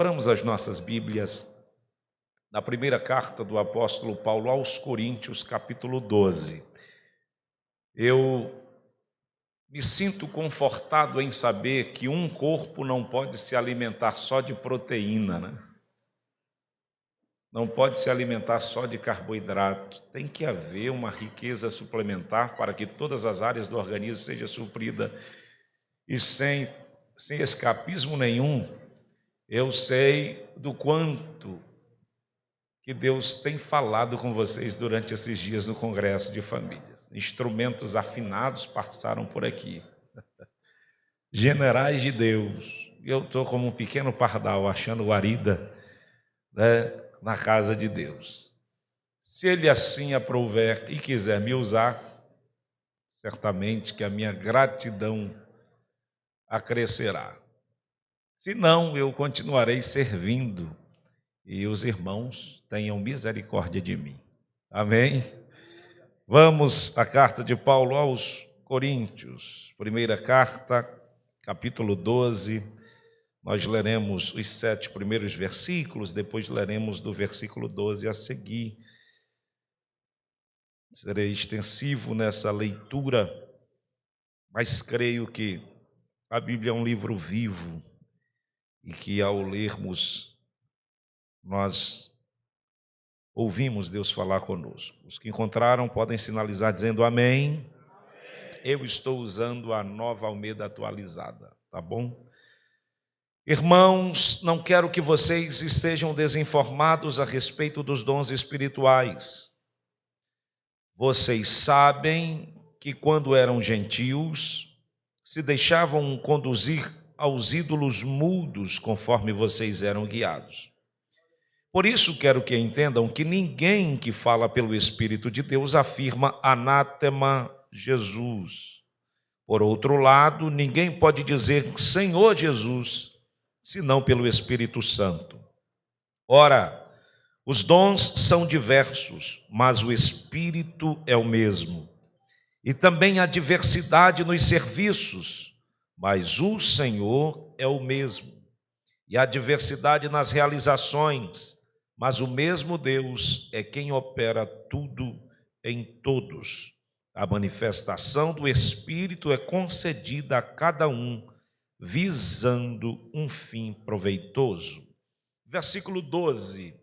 abramos as nossas Bíblias na primeira carta do apóstolo Paulo aos Coríntios, capítulo 12. Eu me sinto confortado em saber que um corpo não pode se alimentar só de proteína, né? Não pode se alimentar só de carboidrato. Tem que haver uma riqueza suplementar para que todas as áreas do organismo sejam supridas. E sem escapismo nenhum, eu sei do quanto que Deus tem falado com vocês durante esses dias no Congresso de Famílias. Instrumentos afinados passaram por aqui. Generais de Deus. Eu estou como um pequeno pardal achando guarida, né, na casa de Deus. Se Ele assim aprouver e quiser me usar, certamente que a minha gratidão acrescerá. Se não, eu continuarei servindo e os irmãos tenham misericórdia de mim. Amém? Vamos à carta de Paulo aos Coríntios, primeira carta, capítulo 12. Nós leremos os 7 primeiros versículos, depois leremos do versículo 12 a seguir. Serei extensivo nessa leitura, mas creio que a Bíblia é um livro vivo e que ao lermos nós ouvimos Deus falar conosco. Os que encontraram podem sinalizar dizendo amém. Eu estou usando a Nova Almeida atualizada, tá bom? Irmãos, não quero que vocês estejam desinformados a respeito dos dons espirituais. Vocês sabem que quando eram gentios, se deixavam conduzir aos ídolos mudos conforme vocês eram guiados. Por isso quero que entendam que ninguém que fala pelo Espírito de Deus afirma anátema Jesus. Por outro lado, ninguém pode dizer Senhor Jesus, senão pelo Espírito Santo. Ora, os dons são diversos, mas o Espírito é o mesmo. E também há diversidade nos serviços, mas o Senhor é o mesmo. E há diversidade nas realizações, mas o mesmo Deus é quem opera tudo em todos. A manifestação do Espírito é concedida a cada um, visando um fim proveitoso. Versículo 12.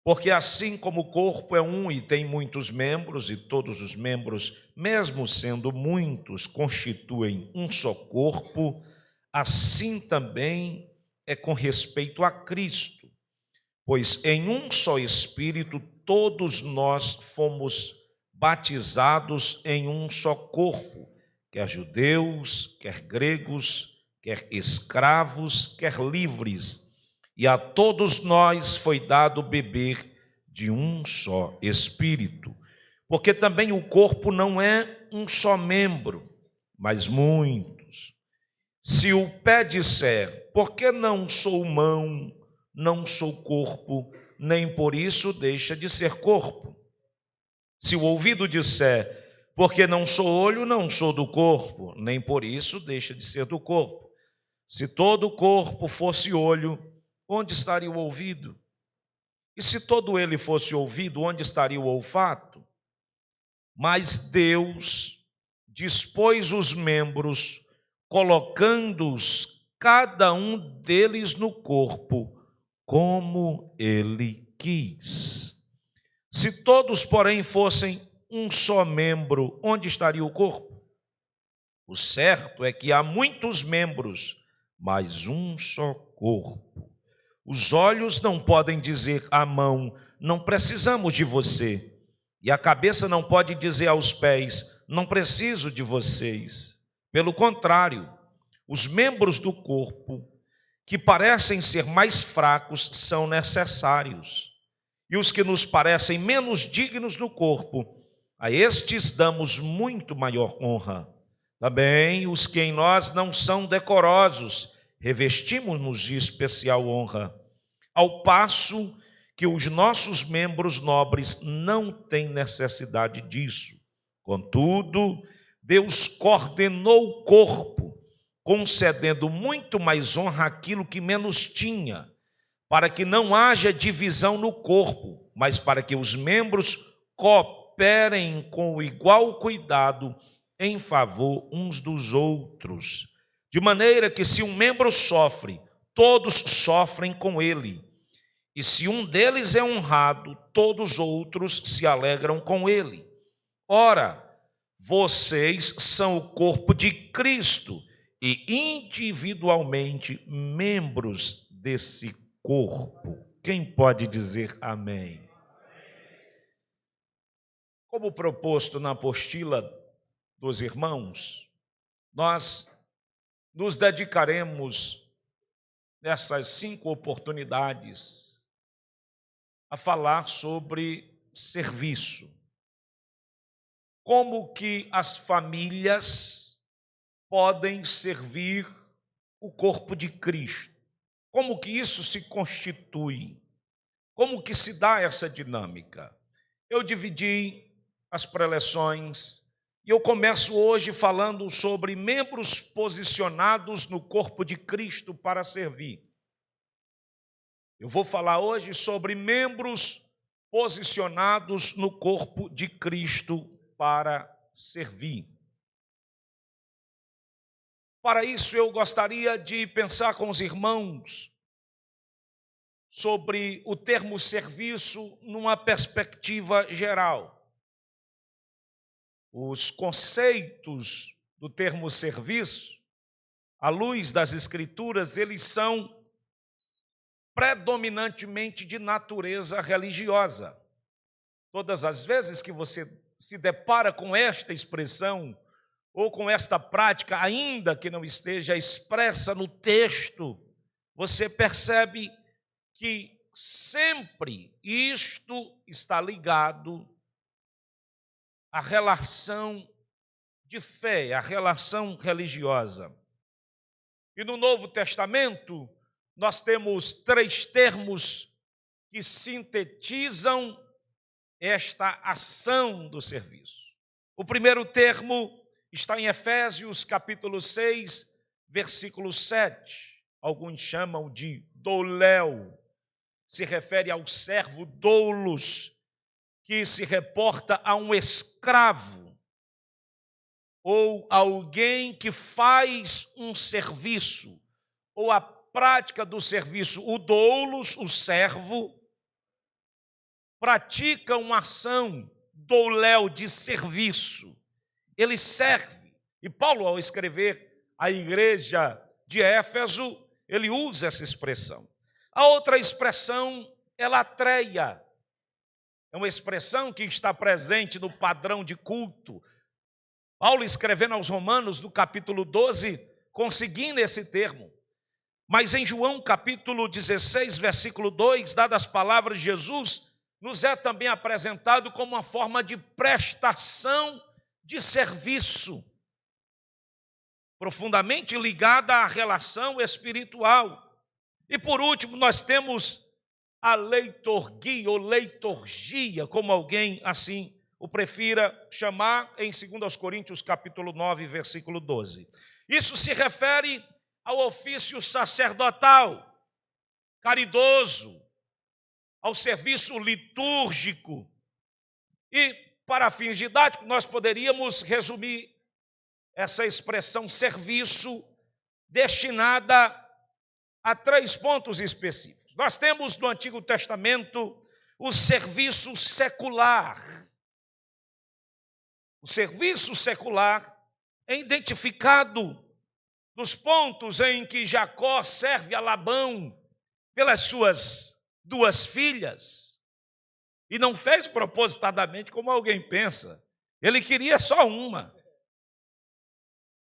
Porque assim como o corpo é um e tem muitos membros, e todos os membros, mesmo sendo muitos, constituem um só corpo, assim também é com respeito a Cristo. Pois em um só Espírito todos nós fomos batizados em um só corpo, quer judeus, quer gregos, quer escravos, quer livres, e a todos nós foi dado beber de um só Espírito. Porque também o corpo não é um só membro, mas muitos. Se o pé disser, por que não sou mão, não sou corpo, nem por isso deixa de ser corpo. Se o ouvido disser, porque não sou olho, não sou do corpo, nem por isso deixa de ser do corpo. Se todo o corpo fosse olho, onde estaria o ouvido? E se todo ele fosse ouvido, onde estaria o olfato? Mas Deus dispôs os membros, colocando-os cada um deles no corpo, como ele quis. Se todos, porém, fossem um só membro, onde estaria o corpo? O certo é que há muitos membros, mas um só corpo. Os olhos não podem dizer à mão, não precisamos de você. E a cabeça não pode dizer aos pés, não preciso de vocês. Pelo contrário, os membros do corpo, que parecem ser mais fracos, são necessários. E os que nos parecem menos dignos do corpo, a estes damos muito maior honra. Também os que em nós não são decorosos, revestimos-nos de especial honra, ao passo que os nossos membros nobres não têm necessidade disso. Contudo, Deus coordenou o corpo concedendo muito mais honra àquilo que menos tinha, para que não haja divisão no corpo, mas para que os membros cooperem com igual cuidado em favor uns dos outros. De maneira que, se um membro sofre, todos sofrem com ele. E se um deles é honrado, todos os outros se alegram com ele. Ora, vocês são o corpo de Cristo e individualmente membros desse corpo. Quem pode dizer amém? Como proposto na apostila dos irmãos, nós nos dedicaremos nessas 5 oportunidades a falar sobre serviço. Como que as famílias podem servir o corpo de Cristo? Como que isso se constitui? Como que se dá essa dinâmica? Eu dividi as preleções e eu começo hoje falando sobre membros posicionados no corpo de Cristo para servir. Eu vou falar hoje sobre membros posicionados no corpo de Cristo para servir. Para isso, eu gostaria de pensar com os irmãos sobre o termo serviço numa perspectiva geral. Os conceitos do termo serviço, à luz das Escrituras, eles são predominantemente de natureza religiosa. Todas as vezes que você se depara com esta expressão ou com esta prática, ainda que não esteja expressa no texto, você percebe que sempre isto está ligado à relação de fé, à relação religiosa. E no Novo Testamento, nós temos 3 termos que sintetizam esta ação do serviço. O primeiro termo está em Efésios, capítulo 6, versículo 7. Alguns chamam de douléu. Se refere ao servo doulos, que se reporta a um escravo ou alguém que faz um serviço, ou a prática do serviço. O doulos, o servo, pratica uma ação douléu de serviço. Ele serve. E Paulo, ao escrever à igreja de Éfeso, ele usa essa expressão. A outra expressão é latreia. É uma expressão que está presente no padrão de culto. Paulo, escrevendo aos Romanos, no capítulo 12, conseguindo esse termo. Mas em João, capítulo 16, versículo 2, dadas as palavras de Jesus, nos é também apresentado como uma forma de prestação de serviço, profundamente ligada à relação espiritual. E por último, nós temos a leiturgia ou leiturgia, como alguém assim o prefira chamar, em 2 Coríntios capítulo 9, versículo 12. Isso se refere ao ofício sacerdotal, caridoso, ao serviço litúrgico. E, para fins didáticos, nós poderíamos resumir essa expressão serviço destinada a 3 pontos específicos. Nós temos no Antigo Testamento o serviço secular. O serviço secular é identificado nos pontos em que Jacó serve a Labão pelas suas 2 filhas. E não fez propositadamente como alguém pensa. Ele queria só uma.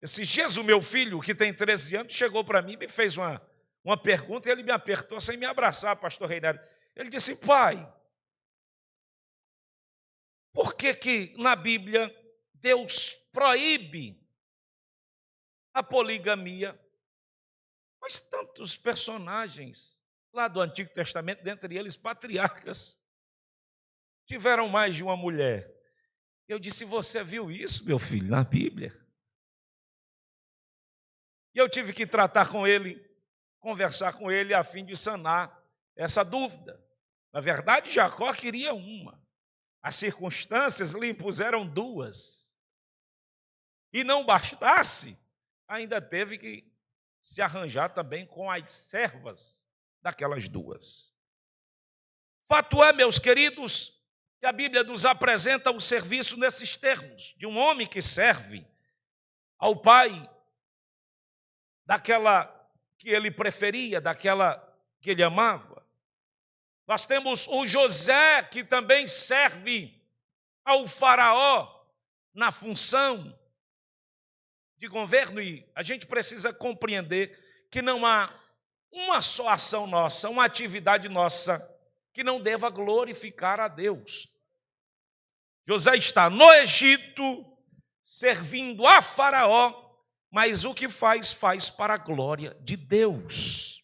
Esses dias o meu filho, que tem 13 anos, chegou para mim e me fez uma pergunta, e ele me apertou sem me abraçar, pastor Reinaldo. Ele disse: pai, por que na Bíblia Deus proíbe a poligamia? Mas tantos personagens lá do Antigo Testamento, dentre eles patriarcas, tiveram mais de uma mulher. Eu disse: você viu isso, meu filho, na Bíblia? E eu tive que tratar com ele, conversar com ele a fim de sanar essa dúvida. Na verdade, Jacó queria uma. As circunstâncias lhe impuseram duas. E não bastasse, ainda teve que se arranjar também com as servas daquelas duas. Fato é, meus queridos, que a Bíblia nos apresenta o serviço nesses termos, de um homem que serve ao pai daquela que ele preferia, daquela que ele amava. Nós temos o José, que também serve ao faraó na função de governo, e a gente precisa compreender que não há uma só ação nossa, uma atividade nossa que não deva glorificar a Deus. José está no Egito, servindo a faraó, mas o que faz para a glória de Deus.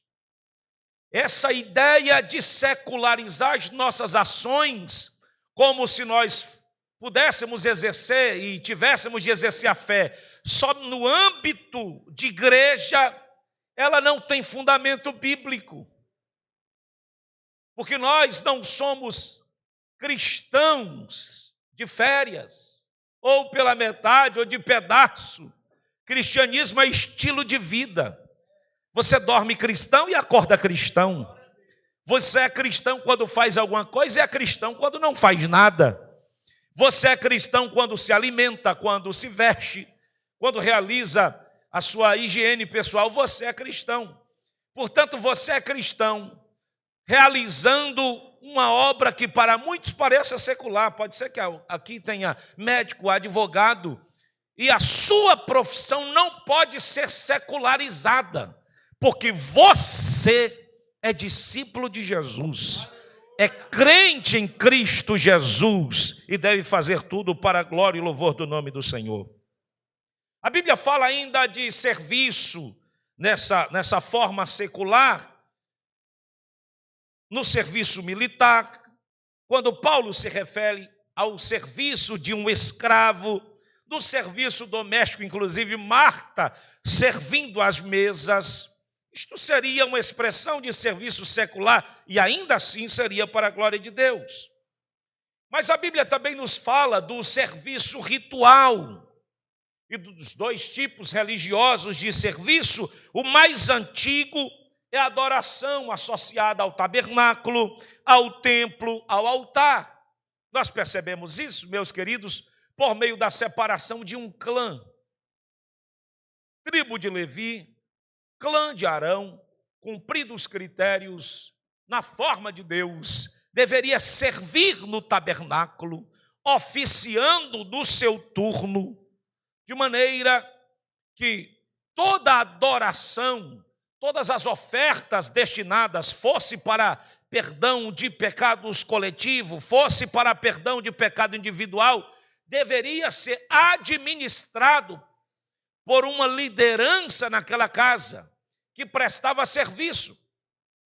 Essa ideia de secularizar as nossas ações, como se nós pudéssemos exercer e tivéssemos de exercer a fé só no âmbito de igreja, ela não tem fundamento bíblico. Porque nós não somos cristãos de férias, ou pela metade, ou de pedaço. Cristianismo é estilo de vida. Você dorme cristão e acorda cristão. Você é cristão quando faz alguma coisa e é cristão quando não faz nada. Você é cristão quando se alimenta, quando se veste, quando realiza a sua higiene pessoal. Você é cristão. Portanto, você é cristão realizando uma obra que para muitos pareça secular. Pode ser que aqui tenha médico, advogado, e a sua profissão não pode ser secularizada, porque você é discípulo de Jesus, é crente em Cristo Jesus e deve fazer tudo para a glória e louvor do nome do Senhor. A Bíblia fala ainda de serviço nessa forma secular, no serviço militar, quando Paulo se refere ao serviço de um escravo, no serviço doméstico, inclusive Marta servindo às mesas. Isto seria uma expressão de serviço secular e ainda assim seria para a glória de Deus. Mas a Bíblia também nos fala do serviço ritual e dos dois tipos religiosos de serviço. O mais antigo é a adoração associada ao tabernáculo, ao templo, ao altar. Nós percebemos isso, meus queridos, por meio da separação de um clã. Tribo de Levi, clã de Arão, cumpridos os critérios, na forma de Deus, deveria servir no tabernáculo, oficiando no seu turno, de maneira que toda a adoração, todas as ofertas destinadas fosse para perdão de pecados coletivo, fosse para perdão de pecado individual, deveria ser administrado por uma liderança naquela casa que prestava serviço.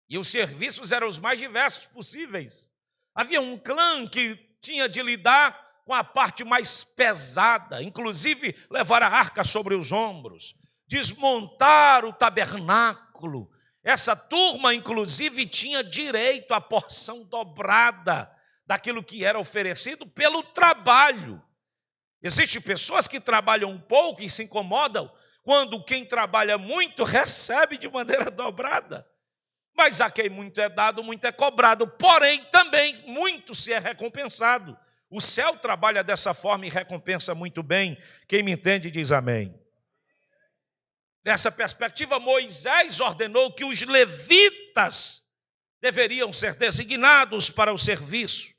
E os serviços eram os mais diversos possíveis. Havia um clã que tinha de lidar com a parte mais pesada, inclusive levar a arca sobre os ombros, desmontar o tabernáculo. Essa turma, inclusive, tinha direito à porção dobrada daquilo que era oferecido pelo trabalho. Existem pessoas que trabalham um pouco e se incomodam quando quem trabalha muito recebe de maneira dobrada. Mas a quem muito é dado, muito é cobrado. Porém, também muito se é recompensado. O céu trabalha dessa forma e recompensa muito bem. Quem me entende diz amém. Nessa perspectiva, Moisés ordenou que os levitas deveriam ser designados para o serviço.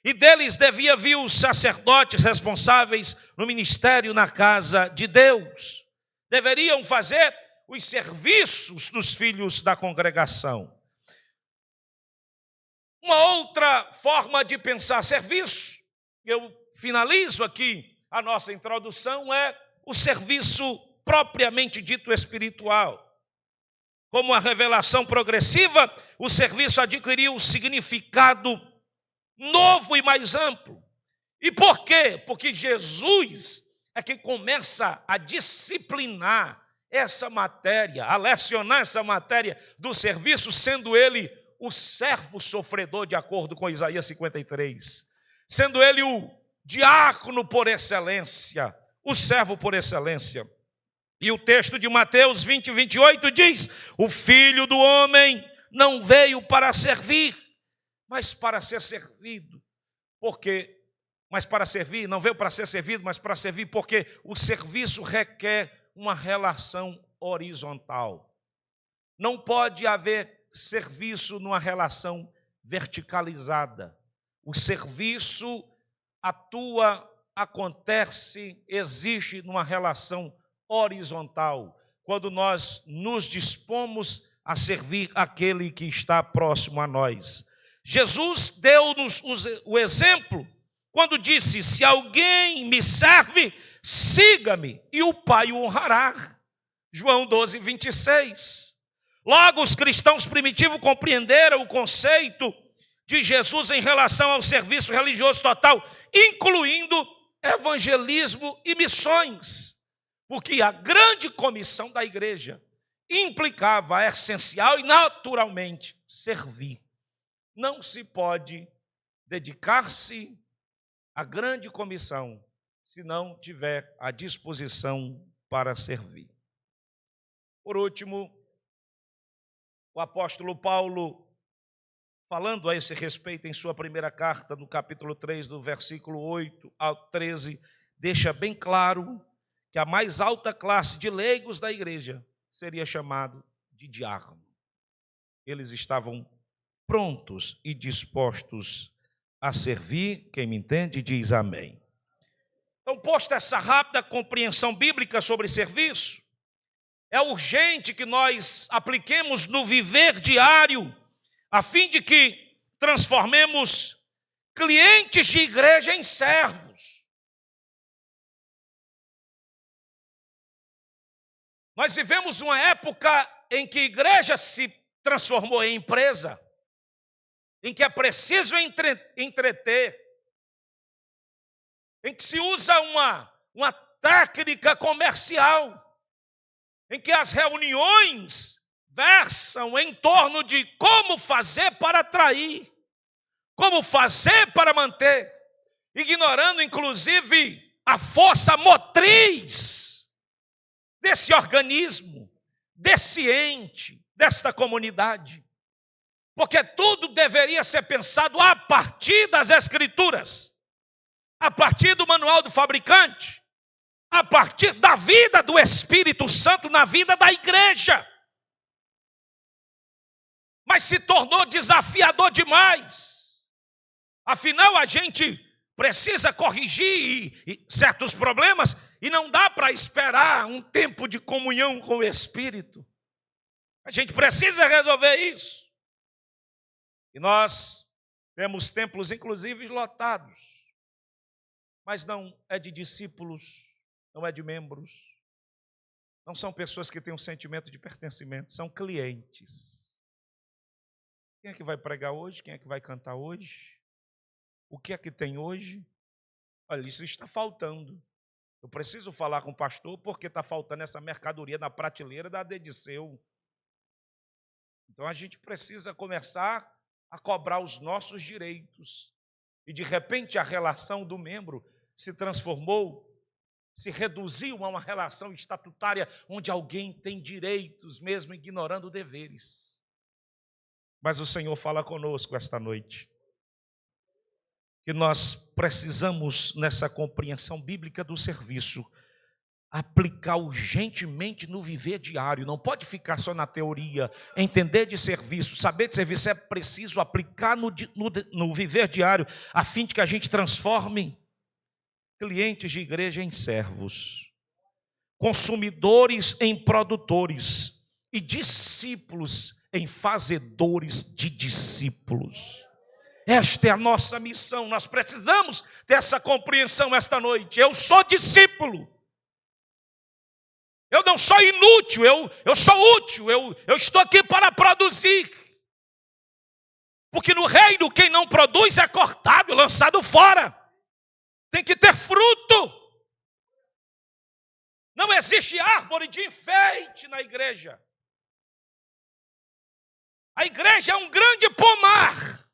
E deles devia vir os sacerdotes responsáveis no ministério na casa de Deus. Deveriam fazer os serviços dos filhos da congregação. Uma outra forma de pensar serviço, eu finalizo aqui a nossa introdução, é o serviço propriamente dito espiritual. Como a revelação progressiva, o serviço adquiriu um significado novo e mais amplo. E por quê? Porque Jesus é quem começa a disciplinar essa matéria, a lecionar essa matéria do serviço, sendo ele o servo sofredor, de acordo com Isaías 53, sendo ele o diácono por excelência, o servo por excelência. E o texto de Mateus 20, 28 diz: o Filho do Homem não veio para servir, mas para ser servido. Não veio para ser servido, mas para servir, porque o serviço requer uma relação horizontal. Não pode haver serviço numa relação verticalizada. O serviço atua, acontece, existe numa relação horizontal, quando nós nos dispomos a servir aquele que está próximo a nós. Jesus deu-nos o exemplo quando disse: se alguém me serve, siga-me, e o Pai o honrará. João 12, 26. Logo, os cristãos primitivos compreenderam o conceito de Jesus em relação ao serviço religioso total, incluindo evangelismo e missões, porque a grande comissão da igreja implicava essencial e naturalmente servir. Não se pode dedicar-se à grande comissão se não tiver a disposição para servir. Por último, o apóstolo Paulo, falando a esse respeito em sua primeira carta, no capítulo 3, do versículo 8 ao 13, deixa bem claro que a mais alta classe de leigos da igreja seria chamado de diácono. Eles estavam prontos e dispostos a servir. Quem me entende diz amém. Então, posta essa rápida compreensão bíblica sobre serviço, é urgente que nós apliquemos no viver diário, a fim de que transformemos clientes de igreja em servos. Nós vivemos uma época em que a igreja se transformou em empresa, em que é preciso entreter, em que se usa uma técnica comercial, em que as reuniões versam em torno de como fazer para atrair, como fazer para manter, ignorando inclusive a força motriz desse organismo, desse ente, desta comunidade. Porque tudo deveria ser pensado a partir das Escrituras, a partir do manual do fabricante, a partir da vida do Espírito Santo na vida da igreja. Mas se tornou desafiador demais. Afinal, a gente precisa corrigir certos problemas e não dá para esperar um tempo de comunhão com o Espírito. A gente precisa resolver isso. E nós temos templos, inclusive, lotados. Mas não é de discípulos, não é de membros. Não são pessoas que têm um sentimento de pertencimento, são clientes. Quem é que vai pregar hoje? Quem é que vai cantar hoje? O que é que tem hoje? Olha, isso está faltando. Eu preciso falar com o pastor porque está faltando essa mercadoria na prateleira da Dediceu. Então a gente precisa começar a cobrar os nossos direitos. E de repente a relação do membro se transformou, se reduziu a uma relação estatutária onde alguém tem direitos, mesmo ignorando deveres. Mas o Senhor fala conosco esta noite, que nós precisamos, nessa compreensão bíblica do serviço, aplicar urgentemente no viver diário. Não pode ficar só na teoria. Entender de serviço, saber de serviço, é preciso aplicar no viver diário, a fim de que a gente transforme clientes de igreja em servos, consumidores em produtores e discípulos em fazedores de discípulos. Esta é a nossa missão. Nós precisamos dessa compreensão esta noite. Eu sou discípulo. Eu não sou inútil, eu sou útil, eu estou aqui para produzir. Porque no reino quem não produz é cortado, lançado fora. Tem que ter fruto. Não existe árvore de enfeite na igreja. A igreja é um grande pomar.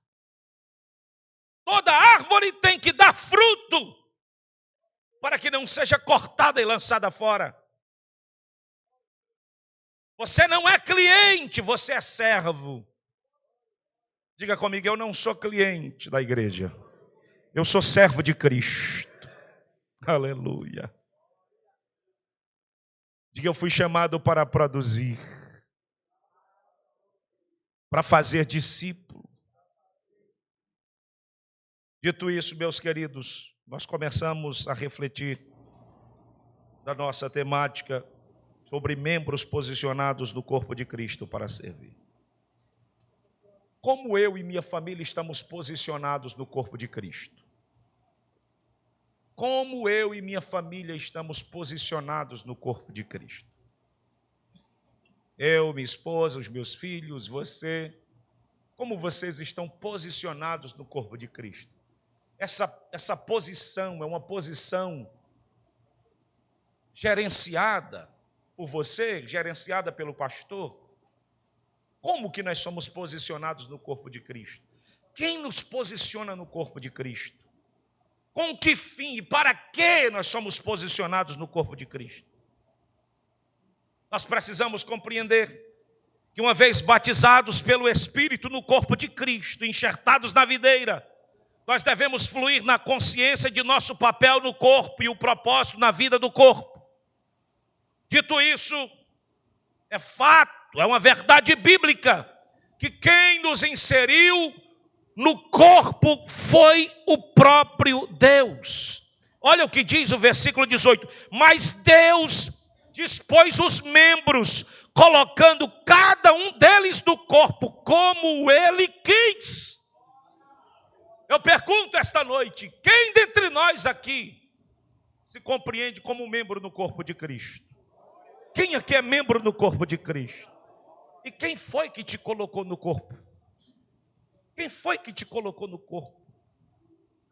Toda árvore tem que dar fruto para que não seja cortada e lançada fora. Você não é cliente, você é servo. Diga comigo, eu não sou cliente da igreja. Eu sou servo de Cristo. Aleluia. Diga, eu fui chamado para produzir, para fazer discípulo. Dito isso, meus queridos, nós começamos a refletir da nossa temática sobre membros posicionados no corpo de Cristo para servir. Como eu e minha família estamos posicionados no corpo de Cristo? Como eu e minha família estamos posicionados no corpo de Cristo? Eu, minha esposa, os meus filhos, você, como vocês estão posicionados no corpo de Cristo? Essa posição é uma posição gerenciada por você, gerenciada pelo pastor? Como que nós somos posicionados no corpo de Cristo? Quem nos posiciona no corpo de Cristo? Com que fim e para que nós somos posicionados no corpo de Cristo? Nós precisamos compreender que uma vez batizados pelo Espírito no corpo de Cristo, enxertados na videira, nós devemos fluir na consciência de nosso papel no corpo e o propósito na vida do corpo. Dito isso, é fato, é uma verdade bíblica, que quem nos inseriu no corpo foi o próprio Deus. Olha o que diz o versículo 18. Mas Deus dispôs os membros, colocando cada um deles no corpo como Ele quis. Eu pergunto esta noite, quem dentre nós aqui se compreende como membro no corpo de Cristo? Quem aqui é membro no corpo de Cristo? E quem foi que te colocou no corpo? Quem foi que te colocou no corpo?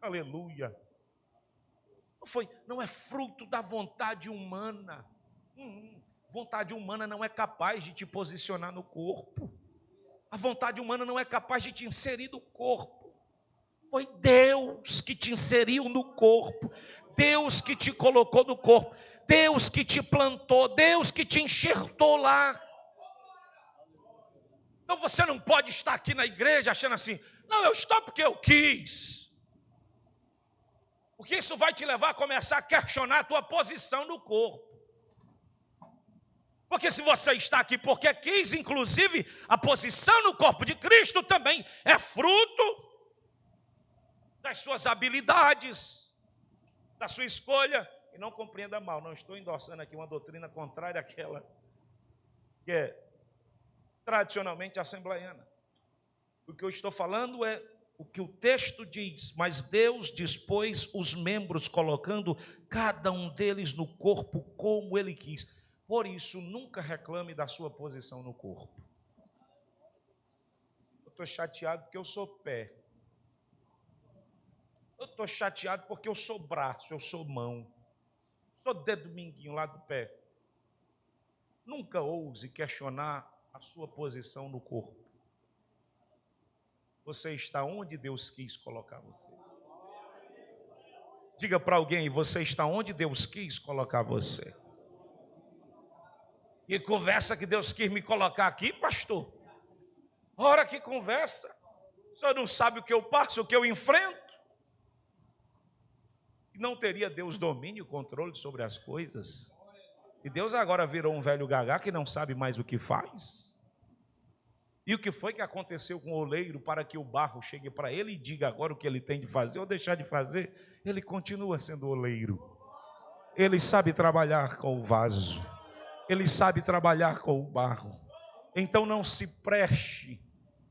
Aleluia. Não é fruto da vontade humana. Vontade humana não é capaz de te posicionar no corpo. A vontade humana não é capaz de te inserir no corpo. Foi Deus que te inseriu no corpo. Deus que te colocou no corpo. Deus que te plantou. Deus que te enxertou lá. Então você não pode estar aqui na igreja achando assim, não, eu estou porque eu quis. Porque isso vai te levar a começar a questionar a tua posição no corpo. Porque se você está aqui porque quis, inclusive, a posição no corpo de Cristo também é fruto das suas habilidades, da sua escolha. E não compreenda mal, não estou endossando aqui uma doutrina contrária àquela que é tradicionalmente assembleiana. O que eu estou falando é o que o texto diz, mas Deus dispôs os membros, colocando cada um deles no corpo como Ele quis. Por isso, nunca reclame da sua posição no corpo. Eu estou chateado porque eu sou pé. Eu estou chateado porque eu sou braço, eu sou mão. Sou dedo minguinho lá do pé. Nunca ouse questionar a sua posição no corpo. Você está onde Deus quis colocar você. Diga para alguém, você está onde Deus quis colocar você. E conversa que Deus quis me colocar aqui, pastor. Ora que conversa. O senhor não sabe o que eu passo, o que eu enfrento. Não teria Deus domínio e controle sobre as coisas? E Deus agora virou um velho gagá que não sabe mais o que faz? E o que foi que aconteceu com o oleiro para que o barro chegue para ele e diga agora o que ele tem de fazer ou deixar de fazer? Ele continua sendo oleiro. Ele sabe trabalhar com o vaso. Ele sabe trabalhar com o barro. Então não se preste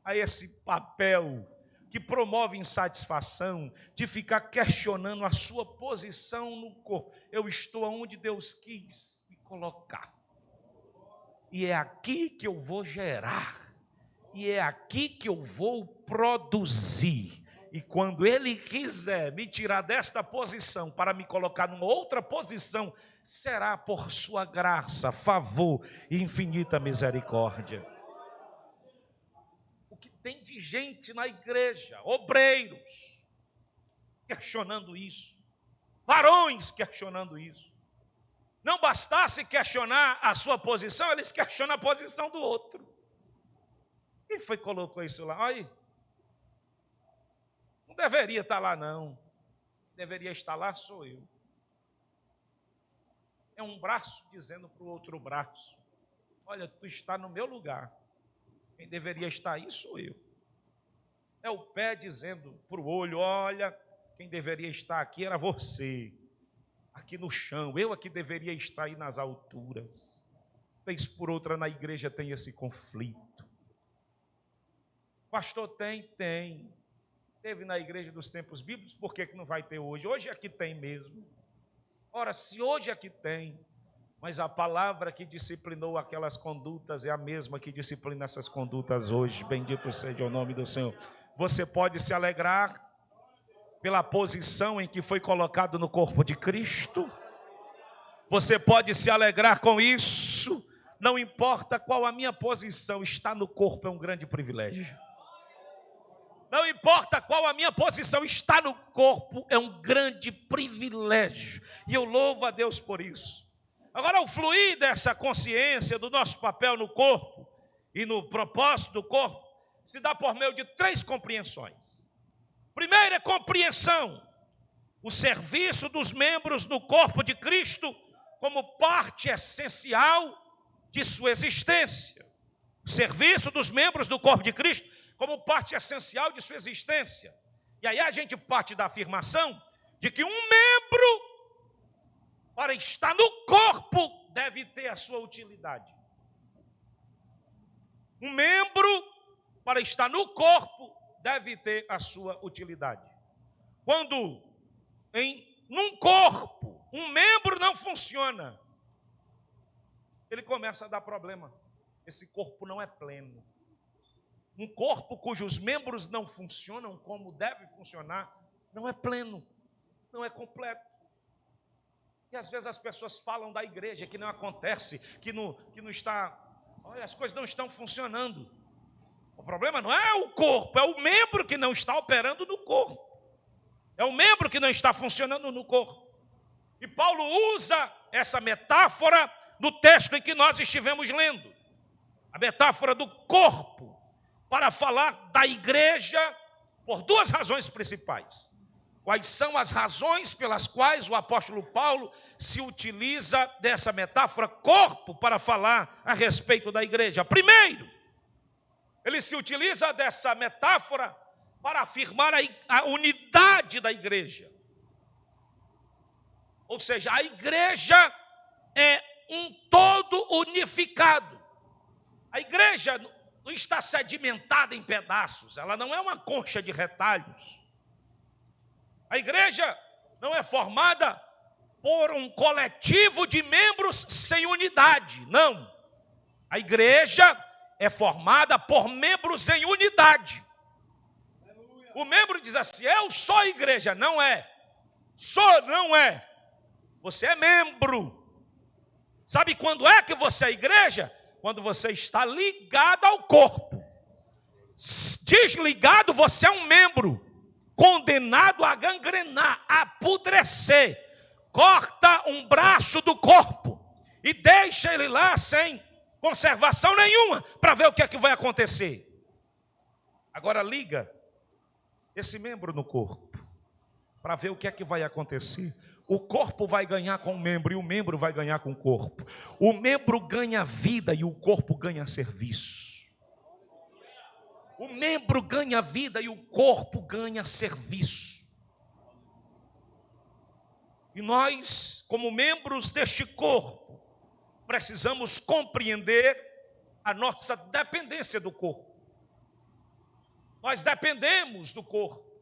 a esse papel que promove insatisfação, de ficar questionando a sua posição no corpo. Eu estou onde Deus quis me colocar. E é aqui que eu vou gerar. E é aqui que eu vou produzir. E quando Ele quiser me tirar desta posição para me colocar numa outra posição, será por sua graça, favor e infinita misericórdia. O que tem de gente na igreja, obreiros, questionando isso, varões questionando isso. Não bastasse questionar a sua posição, eles questionam a posição do outro. Quem foi que colocou isso lá? Olha aí. Não deveria estar lá, não. Deveria estar lá, sou eu. É um braço dizendo para o outro braço: olha, tu está no meu lugar. Quem deveria estar aí sou eu. É o pé dizendo para o olho: olha, quem deveria estar aqui era você. Aqui no chão, eu aqui deveria estar aí nas alturas. Vez por outra na igreja tem esse conflito. Pastor, tem. Teve na igreja dos tempos bíblicos, por que não vai ter hoje? Hoje aqui tem mesmo. Ora, se hoje aqui tem, mas a palavra que disciplinou aquelas condutas é a mesma que disciplina essas condutas hoje. Bendito seja o nome do Senhor. Você pode se alegrar pela posição em que foi colocado no corpo de Cristo. Você pode se alegrar com isso. Não importa qual a minha posição, estar no corpo é um grande privilégio. Não importa qual a minha posição, estar no corpo é um grande privilégio. E eu louvo a Deus por isso. Agora, o fluir dessa consciência do nosso papel no corpo e no propósito do corpo se dá por meio de 3 compreensões. Primeira compreensão: o serviço dos membros do corpo de Cristo como parte essencial de sua existência. O serviço dos membros do corpo de Cristo como parte essencial de sua existência. E aí a gente parte da afirmação de que um membro, para estar no corpo, deve ter a sua utilidade. Um membro, para estar no corpo, deve ter a sua utilidade. Quando num corpo um membro não funciona, ele começa a dar problema. Esse corpo não é pleno. Um corpo cujos membros não funcionam como deve funcionar, não é pleno, não é completo. E às vezes as pessoas falam da igreja que não acontece, que não está, olha, as coisas não estão funcionando. O problema não é o corpo, é o membro que não está operando no corpo. É o membro que não está funcionando no corpo. E Paulo usa essa metáfora no texto em que nós estivemos lendo. A metáfora do corpo, para falar da igreja por 2 razões principais. Quais são as razões pelas quais o apóstolo Paulo se utiliza dessa metáfora corpo para falar a respeito da igreja? Primeiro, ele se utiliza dessa metáfora para afirmar a unidade da igreja. Ou seja, a igreja é um todo unificado. A igreja não está sedimentada em pedaços, ela não é uma concha de retalhos. A igreja não é formada por um coletivo de membros sem unidade, não. A igreja é formada por membros em unidade. O membro diz assim: eu sou a igreja. Não é. Não é. Você é membro. Sabe quando é que você é igreja? Quando você está ligado ao corpo. Desligado, você é um membro condenado a gangrenar, a apodrecer. Corta um braço do corpo e deixa ele lá sem conservação nenhuma, para ver o que é que vai acontecer. Agora liga esse membro no corpo, para ver o que é que vai acontecer. O corpo vai ganhar com o membro e o membro vai ganhar com o corpo. O membro ganha vida e o corpo ganha serviço. O membro ganha vida e o corpo ganha serviço. E nós, como membros deste corpo, precisamos compreender a nossa dependência do corpo. Nós dependemos do corpo.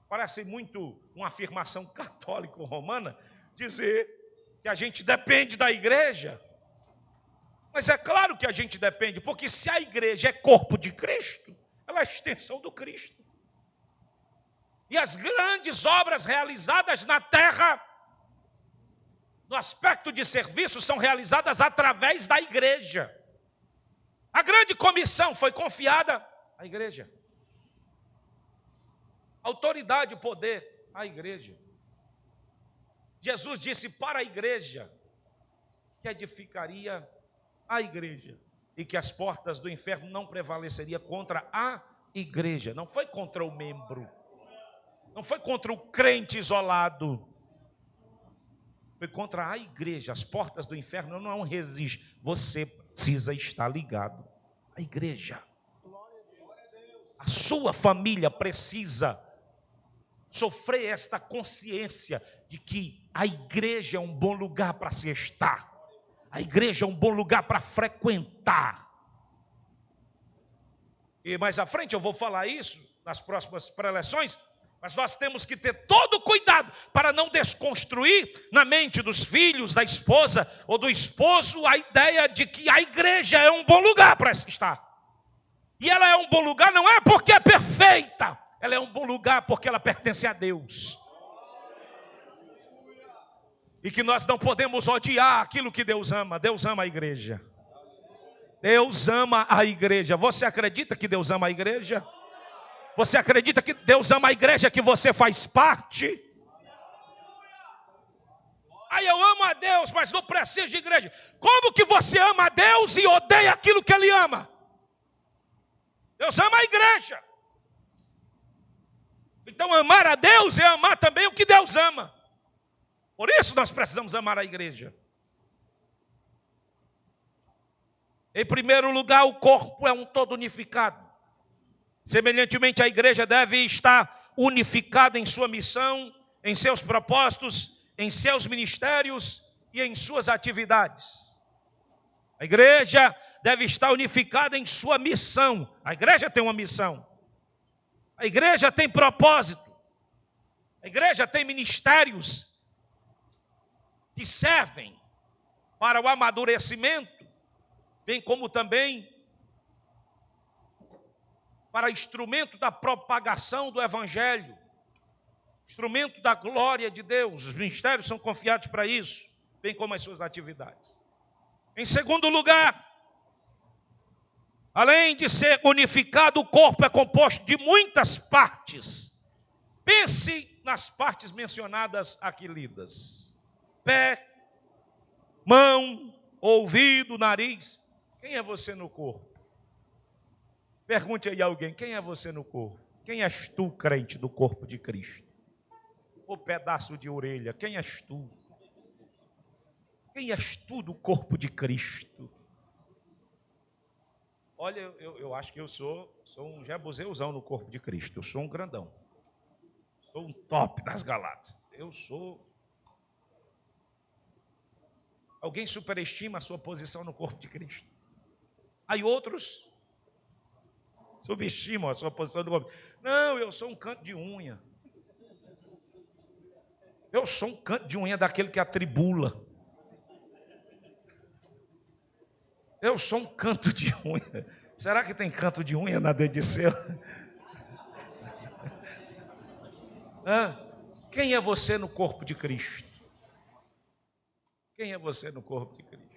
Parece muito uma afirmação católico-romana dizer que a gente depende da igreja. Mas é claro que a gente depende, porque se a igreja é corpo de Cristo, ela é a extensão do Cristo. E as grandes obras realizadas na terra, no aspecto de serviço, são realizadas através da igreja. A grande comissão foi confiada à igreja. Autoridade e poder à igreja. Jesus disse para a igreja que edificaria a igreja e que as portas do inferno não prevaleceriam contra a igreja. Não foi contra o membro, não foi contra o crente isolado, foi contra a igreja. As portas do inferno não resistem. Você precisa estar ligado à igreja. A sua família precisa sofrer esta consciência de que a igreja é um bom lugar para se estar. A igreja é um bom lugar para frequentar. E mais à frente eu vou falar isso nas próximas preleções, mas nós temos que ter todo o cuidado para não desconstruir na mente dos filhos, da esposa ou do esposo a ideia de que a igreja é um bom lugar para estar. E ela é um bom lugar não é porque é perfeita, ela é um bom lugar porque ela pertence a Deus. E que nós não podemos odiar aquilo que Deus ama. Deus ama a igreja. Deus ama a igreja. Você acredita que Deus ama a igreja? Você acredita que Deus ama a igreja que você faz parte? Aí eu amo a Deus, mas não preciso de igreja. Como que você ama a Deus e odeia aquilo que Ele ama? Deus ama a igreja. Então amar a Deus é amar também o que Deus ama. Por isso nós precisamos amar a igreja. Em primeiro lugar, o corpo é um todo unificado. Semelhantemente, a igreja deve estar unificada em sua missão, em seus propósitos, em seus ministérios e em suas atividades. A igreja deve estar unificada em sua missão. A igreja tem uma missão. A igreja tem propósito. A igreja tem ministérios que servem para o amadurecimento, bem como também para instrumento da propagação do evangelho, instrumento da glória de Deus. Os ministérios são confiados para isso, bem como as suas atividades. Em segundo lugar, além de ser unificado, o corpo é composto de muitas partes. Pense nas partes mencionadas aqui lidas: pé, mão, ouvido, nariz. Quem é você no corpo? Pergunte aí a alguém: quem é você no corpo? Quem és tu, crente do corpo de Cristo? O pedaço de orelha, quem és tu? Quem és tu do corpo de Cristo? Olha, eu acho que eu sou um jebuseuzão no corpo de Cristo. Eu sou um grandão. Sou um top das galáxias. Eu sou... Alguém superestima a sua posição no corpo de Cristo. Aí outros subestimam a sua posição no corpo. Não, eu sou um canto de unha. Eu sou um canto de unha daquele que atribula. Eu sou um canto de unha. Será que tem canto de unha na dediceu? Quem é você no corpo de Cristo? Quem é você no corpo de Cristo?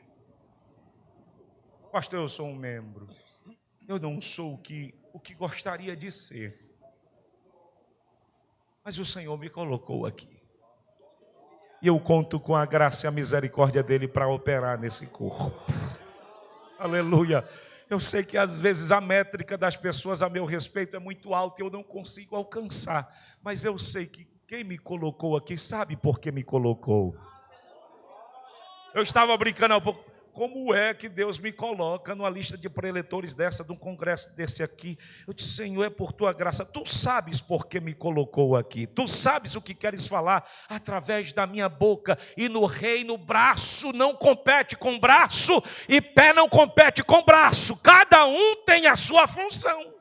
Pastor, eu sou um membro. Eu não sou o que gostaria de ser. Mas o Senhor me colocou aqui. E eu conto com a graça e a misericórdia dele para operar nesse corpo. Aleluia. Eu sei que às vezes a métrica das pessoas a meu respeito é muito alta e eu não consigo alcançar. Mas eu sei que quem me colocou aqui sabe por que me colocou. Eu estava brincando há pouco. Como é que Deus me coloca numa lista de preletores dessa, de um congresso desse aqui? Eu disse: Senhor, é por tua graça. Tu sabes por que me colocou aqui. Tu sabes o que queres falar através da minha boca. E no reino, braço não compete com braço e pé não compete com braço. Cada um tem a sua função.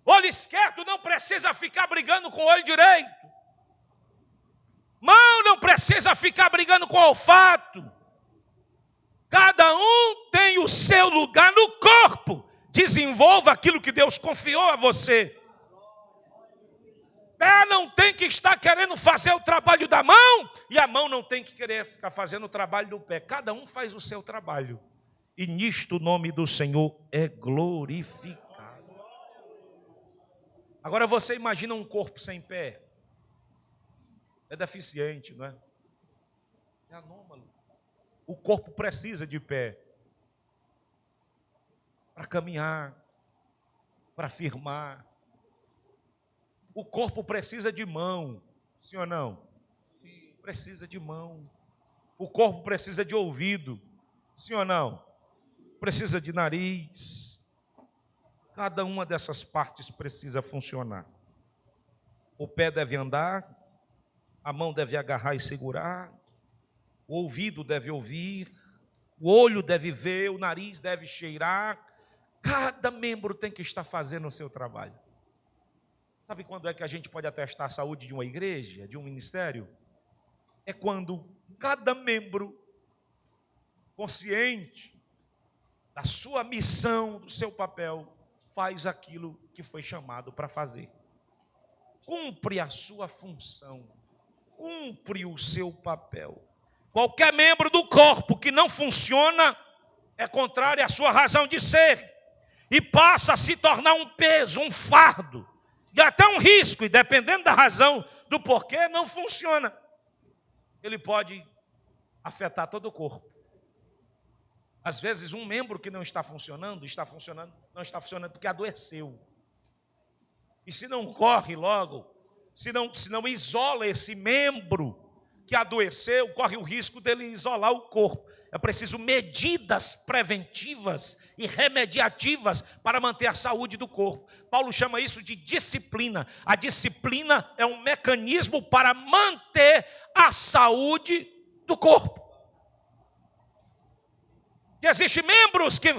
Olho esquerdo não precisa ficar brigando com o olho direito. Mão não precisa ficar brigando com olfato. Cada um tem o seu lugar no corpo. Desenvolva aquilo que Deus confiou a você. pé não tem que estar querendo fazer o trabalho da mão, e a mão não tem que querer ficar fazendo o trabalho do pé. Cada um faz o seu trabalho. E nisto o nome do Senhor é glorificado. Agora você imagina um corpo sem pé. É deficiente, não é? É anômalo. O corpo precisa de pé para caminhar, para firmar. O corpo precisa de mão, sim ou não? Sim. Precisa de mão. O corpo precisa de ouvido, sim ou não? Precisa de nariz. Cada uma dessas partes precisa funcionar. O pé deve andar, a mão deve agarrar e segurar, o ouvido deve ouvir, o olho deve ver, o nariz deve cheirar. Cada membro tem que estar fazendo o seu trabalho. Sabe quando é que a gente pode atestar a saúde de uma igreja, de um ministério? É quando cada membro, consciente da sua missão, do seu papel, faz aquilo que foi chamado para fazer. Cumpre a sua função, cumpre o seu papel. Qualquer membro do corpo que não funciona é contrário à sua razão de ser e passa a se tornar um peso, um fardo e até um risco, e dependendo da razão do porquê, não funciona. Ele pode afetar todo o corpo. Às vezes um membro que não está funcionando, não está funcionando porque adoeceu. E se não corre logo, se não isola esse membro que adoeceu, corre o risco dele isolar o corpo. É preciso medidas preventivas e remediativas para manter a saúde do corpo. Paulo chama isso de disciplina. A disciplina é um mecanismo para manter a saúde do corpo. E existem membros que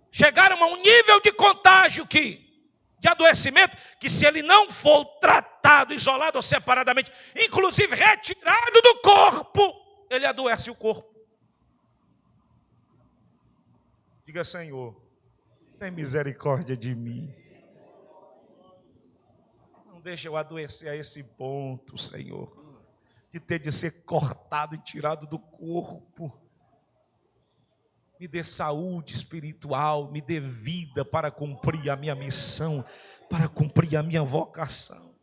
chegaram a um nível de contágio, de adoecimento, que se ele não for tratado, isolado ou separadamente, inclusive retirado do corpo, ele adoece o corpo. Diga, Senhor, tem misericórdia de mim. Não deixa eu adoecer a esse ponto, Senhor, de ter de ser cortado e tirado do corpo. Me dê saúde espiritual, me dê vida para cumprir a minha missão, para cumprir a minha vocação.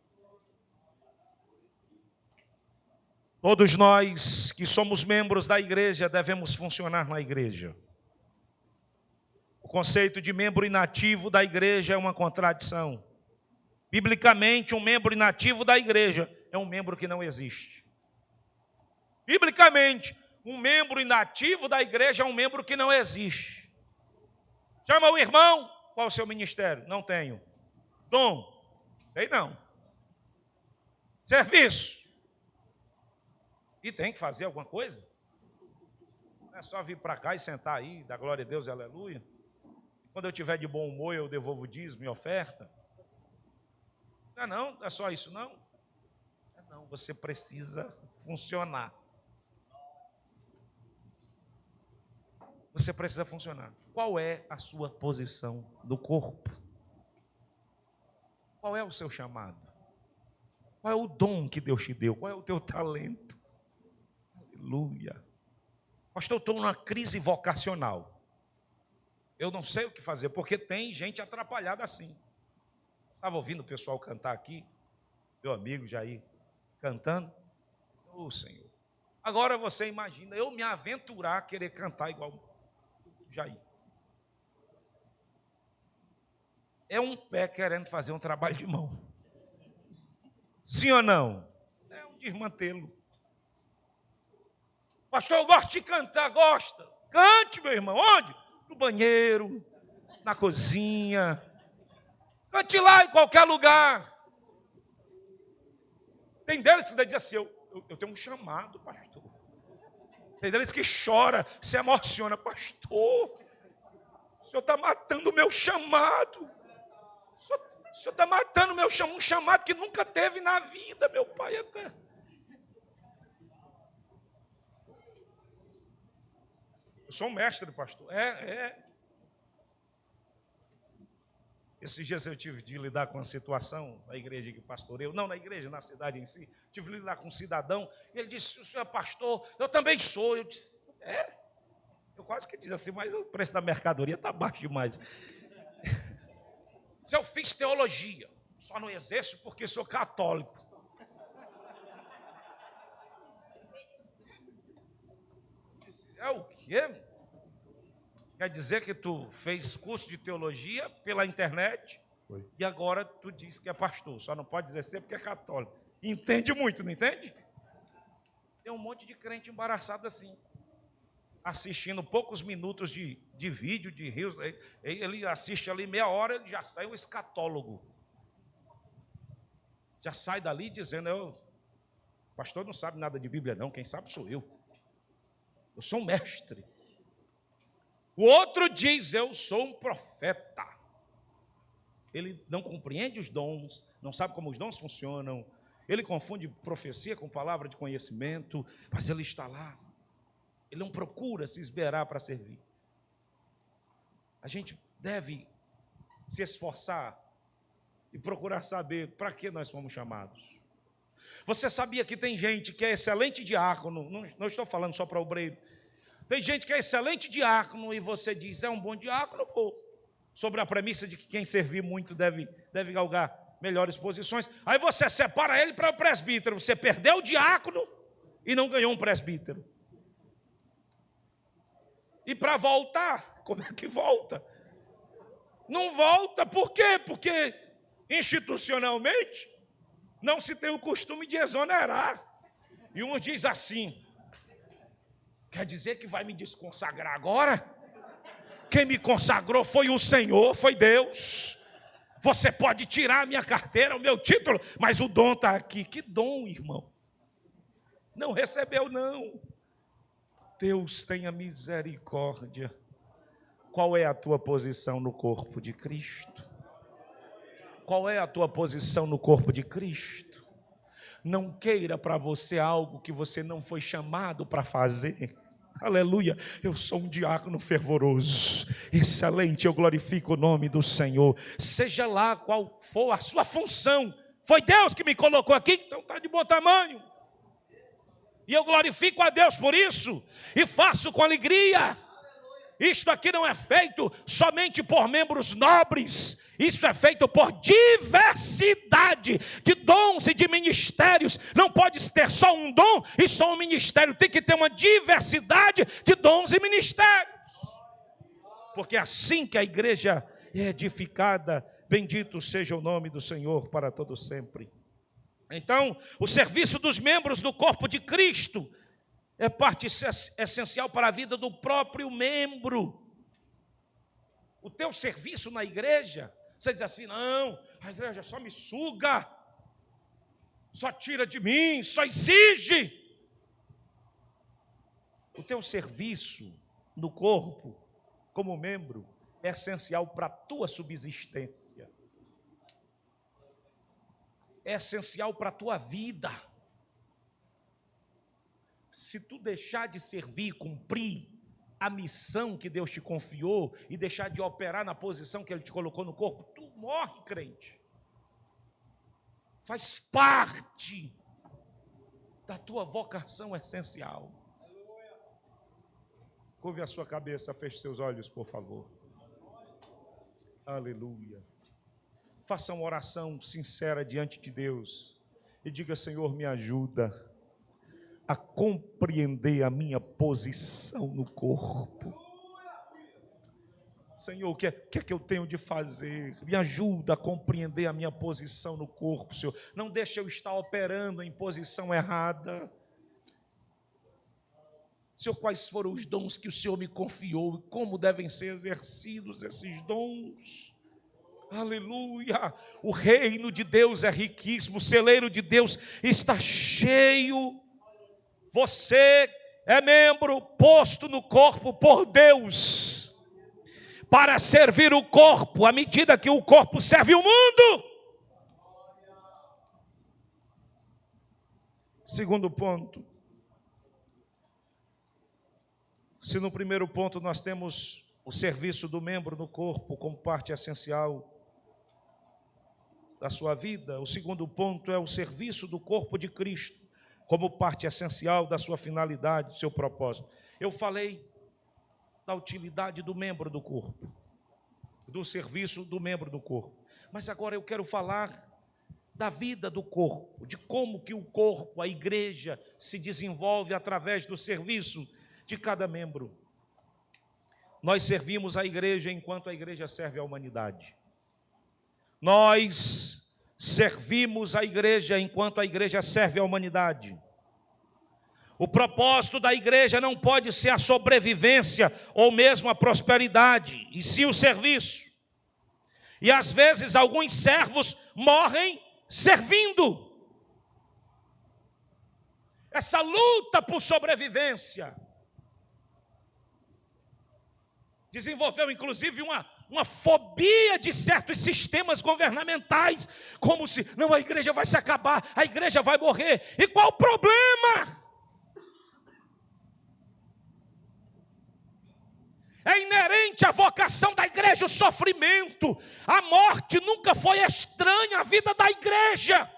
Todos nós que somos membros da igreja devemos funcionar na igreja. O conceito de membro inativo da igreja é uma contradição. Biblicamente, um membro inativo da igreja é um membro que não existe. Biblicamente, um membro inativo da igreja é um membro que não existe. Chama o irmão, qual é o seu ministério? Não tenho. Dom? Sei não. Serviço? E tem que fazer alguma coisa? Não é só vir para cá e sentar aí, dar glória a Deus e aleluia. Quando eu estiver de bom humor, eu devolvo dízimo e oferta. Não é só isso não. Não, você precisa funcionar. Você precisa funcionar. Qual é a sua posição do corpo? Qual é o seu chamado? Qual é o dom que Deus te deu? Qual é o teu talento? Aleluia. Pastor, eu estou numa crise vocacional. Eu não sei o que fazer, porque tem gente atrapalhada assim. Estava ouvindo o pessoal cantar aqui, meu amigo Jair, cantando. Ô Senhor. Agora você imagina, eu me aventurar a querer cantar igual Jair. É um pé querendo fazer um trabalho de mão. Sim ou não? É um desmantelo. Pastor, eu gosto de cantar, gosta. Cante, meu irmão. Onde? No banheiro, na cozinha. Cante lá em qualquer lugar. Tem deles que dizem assim, eu tenho um chamado, pastor. Tem deles que chora, se emociona. Pastor, o senhor está matando o meu chamado. O senhor está matando o meu chamado, um chamado que nunca teve na vida, meu pai eterno. Eu sou um mestre, pastor. Esses dias eu tive de lidar com uma situação na igreja que pastoreio, não na igreja, na cidade em si. Tive de lidar com um cidadão, e ele disse: o senhor é pastor? Eu também sou. Eu disse: é? Eu quase que disse assim, mas o preço da mercadoria está baixo demais. Se eu fiz teologia, só não exerço porque sou católico. É o quê? Quer dizer que tu fez curso de teologia pela internet? Foi. E agora tu diz que é pastor, só não pode exercer porque é católico. Entende muito, não entende? Tem um monte de crente embaraçado assim, assistindo poucos minutos de vídeo, de rios. Ele assiste ali meia hora, ele já sai um escatólogo. Já sai dali dizendo: o pastor não sabe nada de Bíblia não, quem sabe sou eu. Eu sou um mestre. O outro diz: eu sou um profeta. Ele não compreende os dons, não sabe como os dons funcionam. Ele confunde profecia com palavra de conhecimento, mas ele está lá. Ele não procura se esmerar para servir. A gente deve se esforçar e procurar saber para que nós fomos chamados. Você sabia que tem gente que é excelente diácono? Não estou falando só para obreiro. Tem gente que é excelente diácono e você diz: é um bom diácono, eu vou. Sobre a premissa de que quem servir muito deve galgar melhores posições. Aí você separa ele para o presbítero. Você perdeu o diácono e não ganhou um presbítero. E para voltar, como é que volta? Não volta, por quê? Porque institucionalmente não se tem o costume de exonerar. E um diz assim: quer dizer que vai me desconsagrar agora? Quem me consagrou foi o Senhor, foi Deus. Você pode tirar a minha carteira, o meu título, mas o dom está aqui. Que dom, irmão? Não recebeu, não. Deus tenha misericórdia. Qual é a tua posição no corpo de Cristo? Qual é a tua posição no corpo de Cristo? Não queira para você algo que você não foi chamado para fazer. Aleluia, eu sou um diácono fervoroso, excelente, eu glorifico o nome do Senhor. Seja lá qual for a sua função, foi Deus que me colocou aqui, então está de bom tamanho. E eu glorifico a Deus por isso, e faço com alegria. Isto aqui não é feito somente por membros nobres, isso é feito por diversidade de dons e de ministérios. Não pode ter só um dom e só um ministério, tem que ter uma diversidade de dons e ministérios. Porque é assim que a igreja é edificada. Bendito seja o nome do Senhor para todo sempre. Então, o serviço dos membros do corpo de Cristo é parte essencial para a vida do próprio membro. O teu serviço na igreja, você diz assim: não, a igreja só me suga, só tira de mim, só exige. O teu serviço no corpo, como membro, é essencial para a tua subsistência. É essencial para a tua vida. Se tu deixar de servir, cumprir a missão que Deus te confiou e deixar de operar na posição que Ele te colocou no corpo, tu morre, crente. Faz parte da tua vocação essencial. Curve a sua cabeça, feche seus olhos, por favor. Aleluia. Faça uma oração sincera diante de Deus e diga: Senhor, me ajuda a compreender a minha posição no corpo. Senhor, o que é que eu tenho de fazer? Me ajuda a compreender a minha posição no corpo, Senhor. Não deixe eu estar operando em posição errada. Senhor, quais foram os dons que o Senhor me confiou e como devem ser exercidos esses dons? Aleluia! O reino de Deus é riquíssimo, o celeiro de Deus está cheio. Você é membro posto no corpo por Deus para servir o corpo à medida que o corpo serve o mundo. Segundo ponto. Se no primeiro ponto nós temos o serviço do membro no corpo como parte essencial, da sua vida. O segundo ponto é o serviço do corpo de Cristo, como parte essencial da sua finalidade, do seu propósito. Eu falei da utilidade do membro do corpo, do serviço do membro do corpo. Mas agora eu quero falar da vida do corpo, de como que o corpo, a igreja, se desenvolve através do serviço de cada membro. Nós servimos a igreja enquanto a igreja serve a humanidade. Nós servimos a igreja enquanto a igreja serve a humanidade. O propósito da igreja não pode ser a sobrevivência ou mesmo a prosperidade, e sim o serviço. E às vezes alguns servos morrem servindo. Essa luta por sobrevivência desenvolveu inclusive uma fobia de certos sistemas governamentais, como se, não, a igreja vai se acabar, a igreja vai morrer. E qual o problema? É inerente à vocação da igreja o sofrimento. A morte nunca foi estranha à vida da igreja.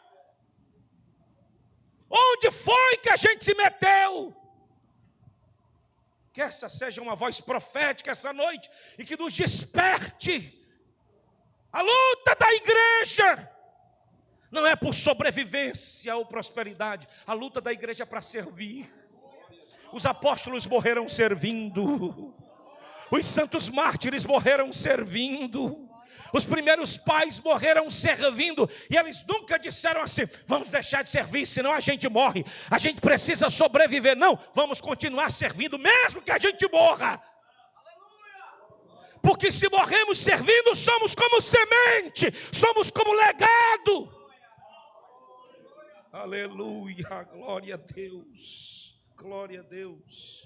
Onde foi que a gente se meteu? Que essa seja uma voz profética essa noite e que nos desperte. A luta da igreja não é por sobrevivência ou prosperidade. A luta da igreja é para servir. Os apóstolos morreram servindo. Os santos mártires morreram servindo. Os primeiros pais morreram servindo. E eles nunca disseram assim, vamos deixar de servir, senão a gente morre. A gente precisa sobreviver. Não, vamos continuar servindo, mesmo que a gente morra. Porque se morremos servindo, somos como semente, somos como legado. Aleluia, glória a Deus. Glória a Deus.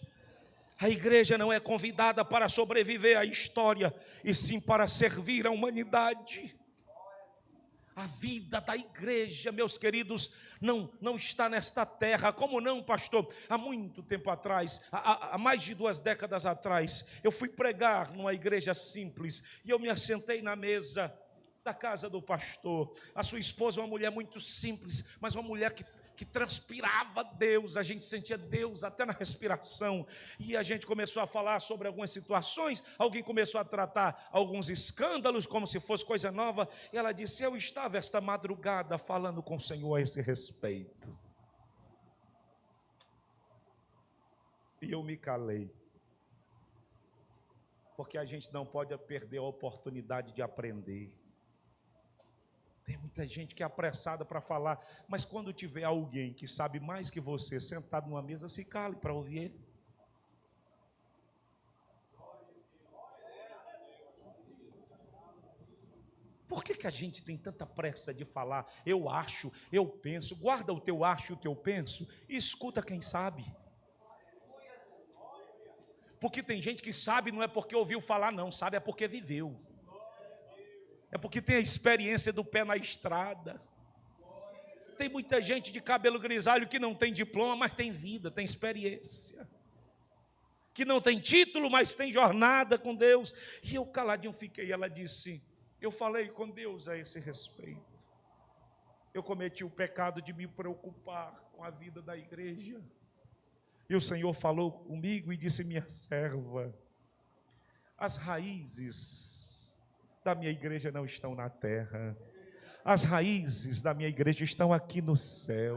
A igreja não é convidada para sobreviver à história, e sim para servir a humanidade. A vida da igreja, meus queridos, não está nesta terra. Como não, pastor? Há muito tempo atrás, há mais de 2 décadas atrás, eu fui pregar numa igreja simples, e eu me assentei na mesa da casa do pastor. A sua esposa, uma mulher muito simples, mas uma mulher que transpirava Deus, a gente sentia Deus até na respiração, e a gente começou a falar sobre algumas situações, alguém começou a tratar alguns escândalos, como se fosse coisa nova, e ela disse, eu estava esta madrugada falando com o Senhor a esse respeito, e eu me calei, porque a gente não pode perder a oportunidade de aprender. Tem muita gente que é apressada para falar, mas quando tiver alguém que sabe mais que você, sentado numa mesa, se cale para ouvir ele. Por que a gente tem tanta pressa de falar, eu acho, eu penso? Guarda o teu acho e o teu penso e escuta quem sabe. Porque tem gente que sabe não é porque ouviu falar não, sabe é porque viveu. É porque tem a experiência do pé na estrada. Tem muita gente de cabelo grisalho que não tem diploma, mas tem vida, tem experiência. Que não tem título, mas tem jornada com Deus. E eu caladinho fiquei. Ela disse, eu falei com Deus a esse respeito. Eu cometi o pecado de me preocupar com a vida da igreja. E o Senhor falou comigo e disse, minha serva, as raízes da minha igreja não estão na terra. As raízes da minha igreja estão aqui no céu.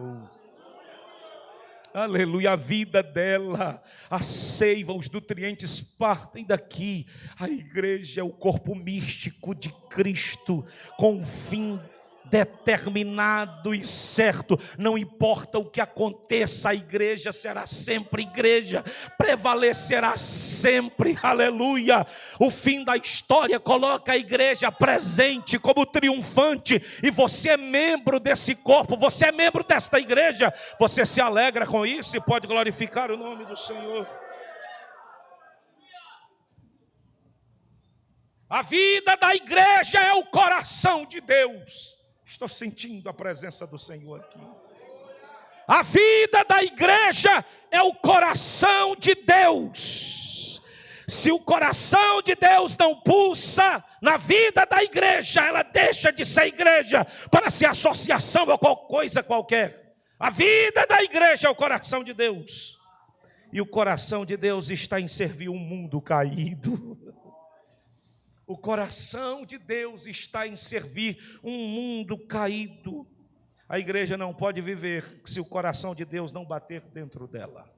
Aleluia, a vida dela, a seiva, os nutrientes partem daqui. A igreja é o corpo místico de Cristo, com um fim determinado e certo. Não importa o que aconteça, a igreja será sempre igreja, prevalecerá sempre, aleluia. O fim da história coloca a igreja presente como triunfante, e você é membro desse corpo, você é membro desta igreja, você se alegra com isso e pode glorificar o nome do Senhor. A vida da igreja é o coração de Deus. Estou sentindo a presença do Senhor aqui. A vida da igreja é o coração de Deus. Se o coração de Deus não pulsa na vida da igreja, ela deixa de ser igreja para ser associação ou qualquer coisa qualquer. A vida da igreja é o coração de Deus. E o coração de Deus está em servir um mundo caído. O coração de Deus está em servir um mundo caído. A igreja não pode viver se o coração de Deus não bater dentro dela.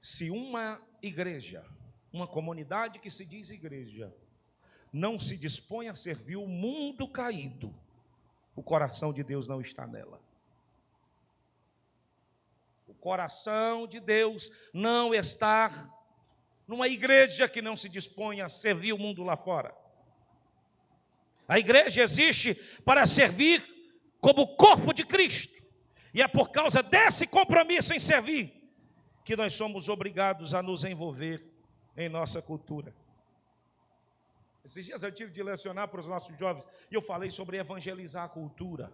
Se uma igreja, uma comunidade que se diz igreja, não se dispõe a servir o mundo caído, o coração de Deus não está nela. O coração de Deus não está numa igreja que não se dispõe a servir o mundo lá fora. A igreja existe para servir como corpo de Cristo. E é por causa desse compromisso em servir que nós somos obrigados a nos envolver em nossa cultura. Esses dias eu tive de lecionar para os nossos jovens e eu falei sobre evangelizar a cultura.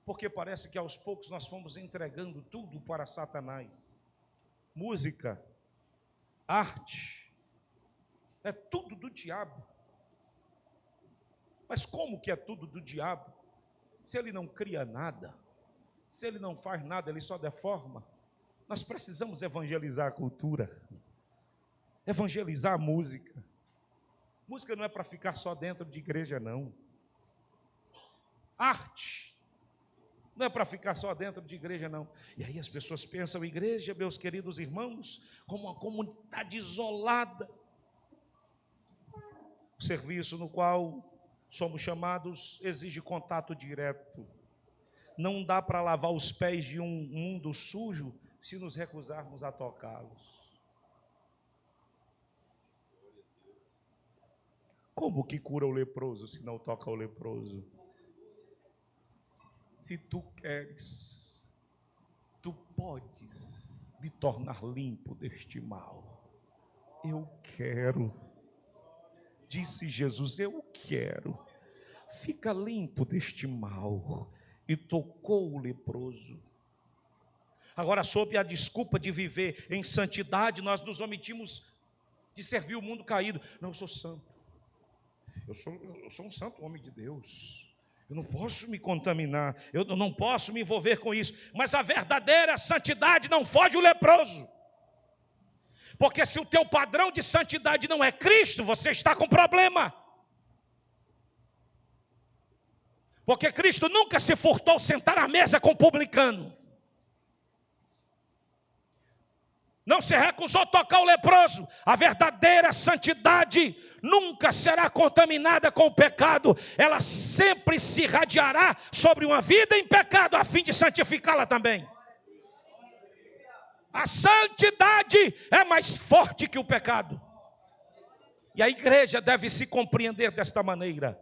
Porque parece que aos poucos nós fomos entregando tudo para Satanás. Música, arte, é tudo do diabo. Mas como que é tudo do diabo? Se ele não cria nada, se ele não faz nada, ele só deforma. Nós precisamos evangelizar a cultura, evangelizar a música. Música não é para ficar só dentro de igreja, não. Arte não é para ficar só dentro de igreja, não. E aí as pessoas pensam, igreja, meus queridos irmãos, como uma comunidade isolada. O serviço no qual somos chamados exige contato direto. Não dá para lavar os pés de um mundo sujo se nos recusarmos a tocá-los. Como que cura o leproso se não toca o leproso? Se tu queres, tu podes me tornar limpo deste mal. Eu quero. Disse Jesus, eu quero. Fica limpo deste mal. E tocou o leproso. Agora, sob a desculpa de viver em santidade, nós nos omitimos de servir o mundo caído. Não, eu sou santo. Eu sou um santo homem de Deus. Eu não posso me contaminar. Eu não posso me envolver com isso. Mas a verdadeira santidade não foge o leproso. Porque se o teu padrão de santidade não é Cristo, você está com problema. Porque Cristo nunca se furtou sentar à mesa com o publicano. Não se recusou a tocar o leproso. A verdadeira santidade nunca será contaminada com o pecado. Ela sempre se irradiará sobre uma vida em pecado, a fim de santificá-la também. A santidade é mais forte que o pecado. E a igreja deve se compreender desta maneira.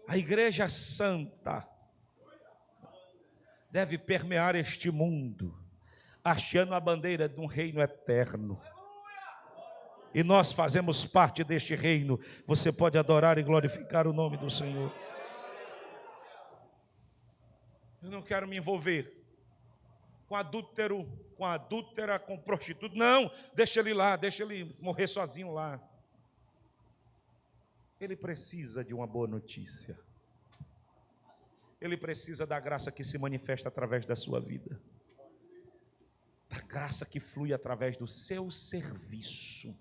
A igreja santa deve permear este mundo, hasteando a bandeira de um reino eterno. E nós fazemos parte deste reino. Você pode adorar e glorificar o nome do Senhor. Eu não quero me envolver com adúltero, com adúltera, com prostituta. Não, deixa ele lá, deixa ele morrer sozinho lá. Ele precisa de uma boa notícia. Ele precisa da graça que se manifesta através da sua vida. Da graça que flui através do seu serviço.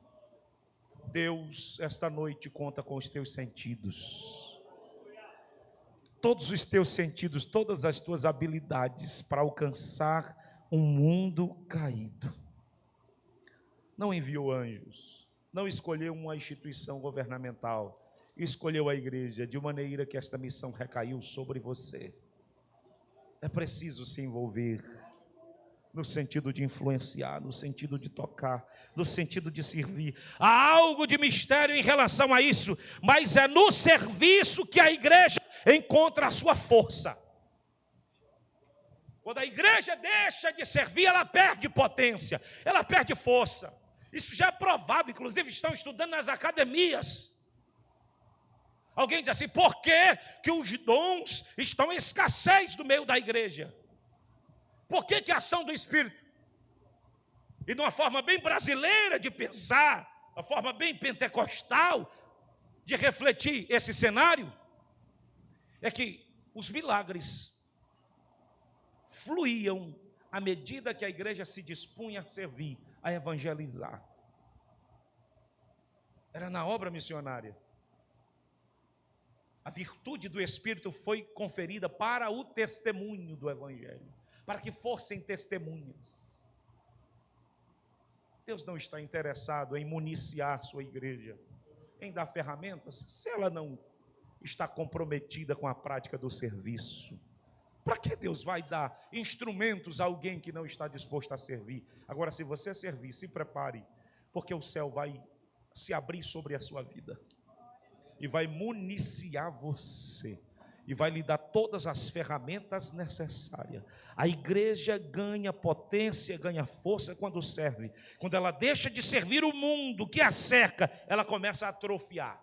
Deus, esta noite, conta com os teus sentidos. Todos os teus sentidos, todas as tuas habilidades para alcançar um mundo caído. Não enviou anjos, não escolheu uma instituição governamental, escolheu a igreja de maneira que esta missão recaiu sobre você. É preciso se envolver no sentido de influenciar, no sentido de tocar, no sentido de servir. Há algo de mistério em relação a isso, mas é no serviço que a igreja encontra a sua força. Quando a igreja deixa de servir, ela perde potência, ela perde força. Isso já é provado, inclusive estão estudando nas academias. Alguém diz assim, por que os dons estão em escassez no meio da igreja? Por que a ação do Espírito? e de uma forma bem brasileira de pensar, uma forma bem pentecostal de refletir esse cenário, é que os milagres fluíam à medida que a igreja se dispunha a servir, a evangelizar. Era na obra missionária. A virtude do Espírito foi conferida para o testemunho do Evangelho, para que fossem testemunhas. Deus não está interessado em municiar sua igreja, em dar ferramentas, se ela não está comprometida com a prática do serviço. Para que Deus vai dar instrumentos a alguém que não está disposto a servir? Agora, se você servir, se prepare, porque o céu vai se abrir sobre a sua vida e vai municiar você e vai lhe dar todas as ferramentas necessárias. A igreja ganha potência, ganha força quando serve. Quando ela deixa de servir o mundo que a cerca, ela começa a atrofiar.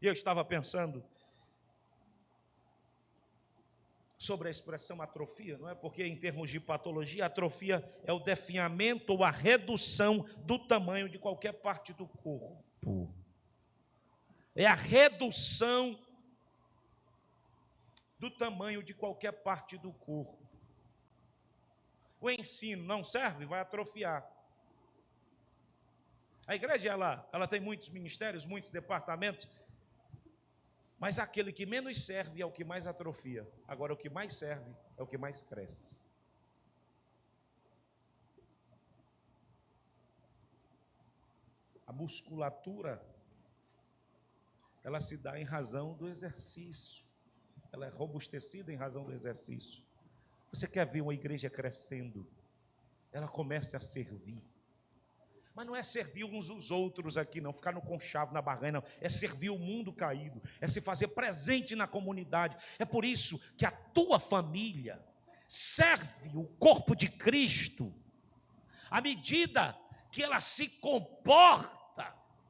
E eu estava pensando sobre a expressão atrofia, não é? Porque em termos de patologia, a atrofia é o definhamento ou a redução do tamanho de qualquer parte do corpo. É a redução do tamanho de qualquer parte do corpo. O ensino não serve, vai atrofiar. A igreja, ela tem muitos ministérios, muitos departamentos, mas aquele que menos serve é o que mais atrofia. Agora, o que mais serve é o que mais cresce. A musculatura, ela se dá em razão do exercício. Ela é robustecida em razão do exercício. Você quer ver uma igreja crescendo? Ela começa a servir. Mas não é servir uns aos outros aqui, não, ficar no conchavo, na barganha, não. É servir o mundo caído, é se fazer presente na comunidade. É por isso que a tua família serve o corpo de Cristo à medida que ela se comporta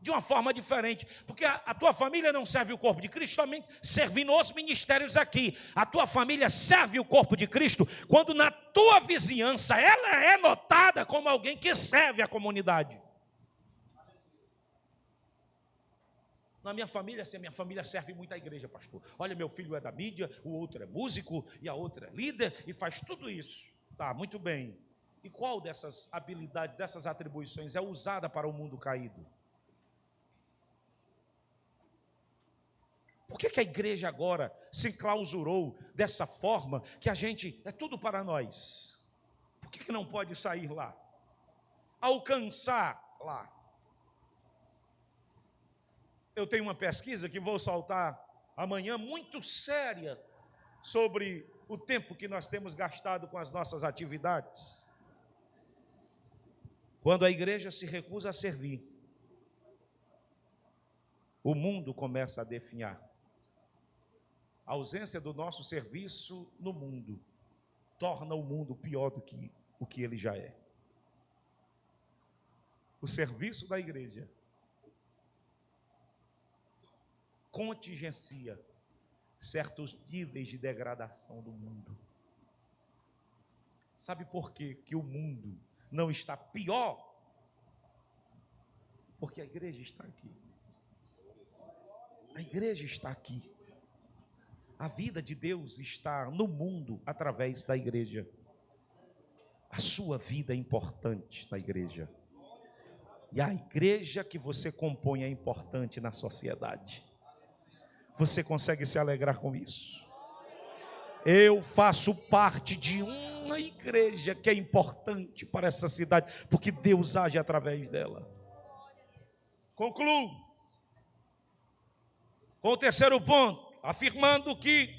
de uma forma diferente, porque a tua família não serve o corpo de Cristo somente servindo os ministérios aqui. A tua família serve o corpo de Cristo quando na tua vizinhança ela é notada como alguém que serve a comunidade. Na minha família, assim, a minha família serve muito à igreja, pastor. Olha, meu filho é da mídia, o outro é músico e a outra é líder e faz tudo isso. Tá, muito bem. E qual dessas habilidades, dessas atribuições é usada para o mundo caído? Por que a igreja agora se enclausurou dessa forma que a gente, é tudo para nós? Por que não pode sair lá? Alcançar lá? Eu tenho uma pesquisa que vou soltar amanhã, muito séria, sobre o tempo que nós temos gastado com as nossas atividades. Quando a igreja se recusa a servir, o mundo começa a definhar. A ausência do nosso serviço no mundo torna o mundo pior do que o que ele já é. O serviço da igreja contingencia certos níveis de degradação do mundo. Sabe por quê que o mundo não está pior? Porque a igreja está aqui. A igreja está aqui. A vida de Deus está no mundo através da igreja. A sua vida é importante na igreja. E a igreja que você compõe é importante na sociedade. Você consegue se alegrar com isso? Eu faço parte de uma igreja que é importante para essa cidade, porque Deus age através dela. Concluo com o terceiro ponto, afirmando que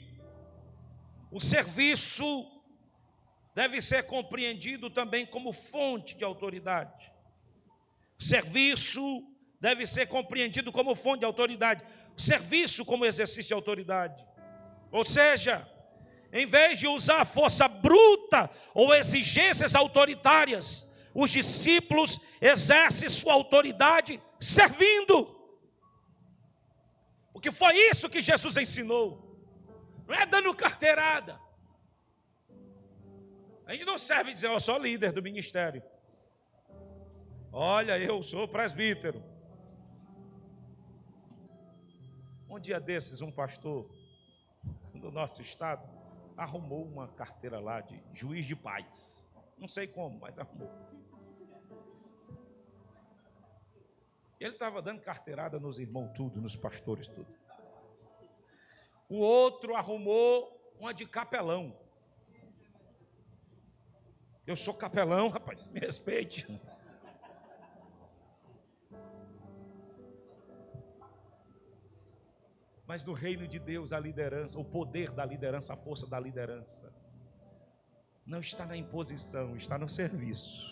o serviço deve ser compreendido também como fonte de autoridade. O serviço deve ser compreendido como fonte de autoridade. O serviço como exercício de autoridade. Ou seja, em vez de usar força bruta ou exigências autoritárias, os discípulos exercem sua autoridade servindo. Porque foi isso que Jesus ensinou. Não é dando carteirada. A gente não serve dizer, eu sou líder do ministério. Olha, eu sou presbítero. Um dia desses, um pastor do nosso estado arrumou uma carteira lá de juiz de paz. Não sei como, mas arrumou. Ele estava dando carteirada nos irmãos tudo, nos pastores tudo. O outro arrumou uma de capelão. Eu sou capelão, rapaz, me respeite. Mas no reino de Deus, a liderança, o poder da liderança, a força da liderança, não está na imposição, está no serviço.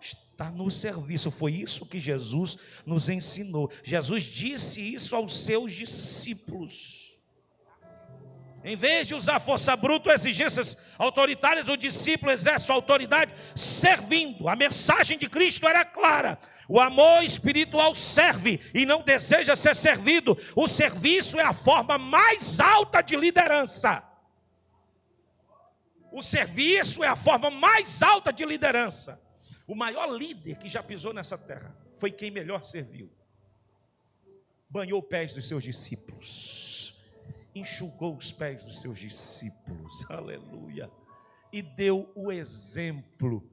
Está no serviço. Foi isso que Jesus nos ensinou. Jesus disse isso aos seus discípulos. Em vez de usar força bruta ou exigências autoritárias, o discípulo exerce sua autoridade servindo. A mensagem de Cristo era clara: o amor espiritual serve e não deseja ser servido. O serviço é a forma mais alta de liderança. O serviço é a forma mais alta de liderança. O maior líder que já pisou nessa terra foi quem melhor serviu. Banhou os pés dos seus discípulos. Enxugou os pés dos seus discípulos, aleluia, e deu o exemplo.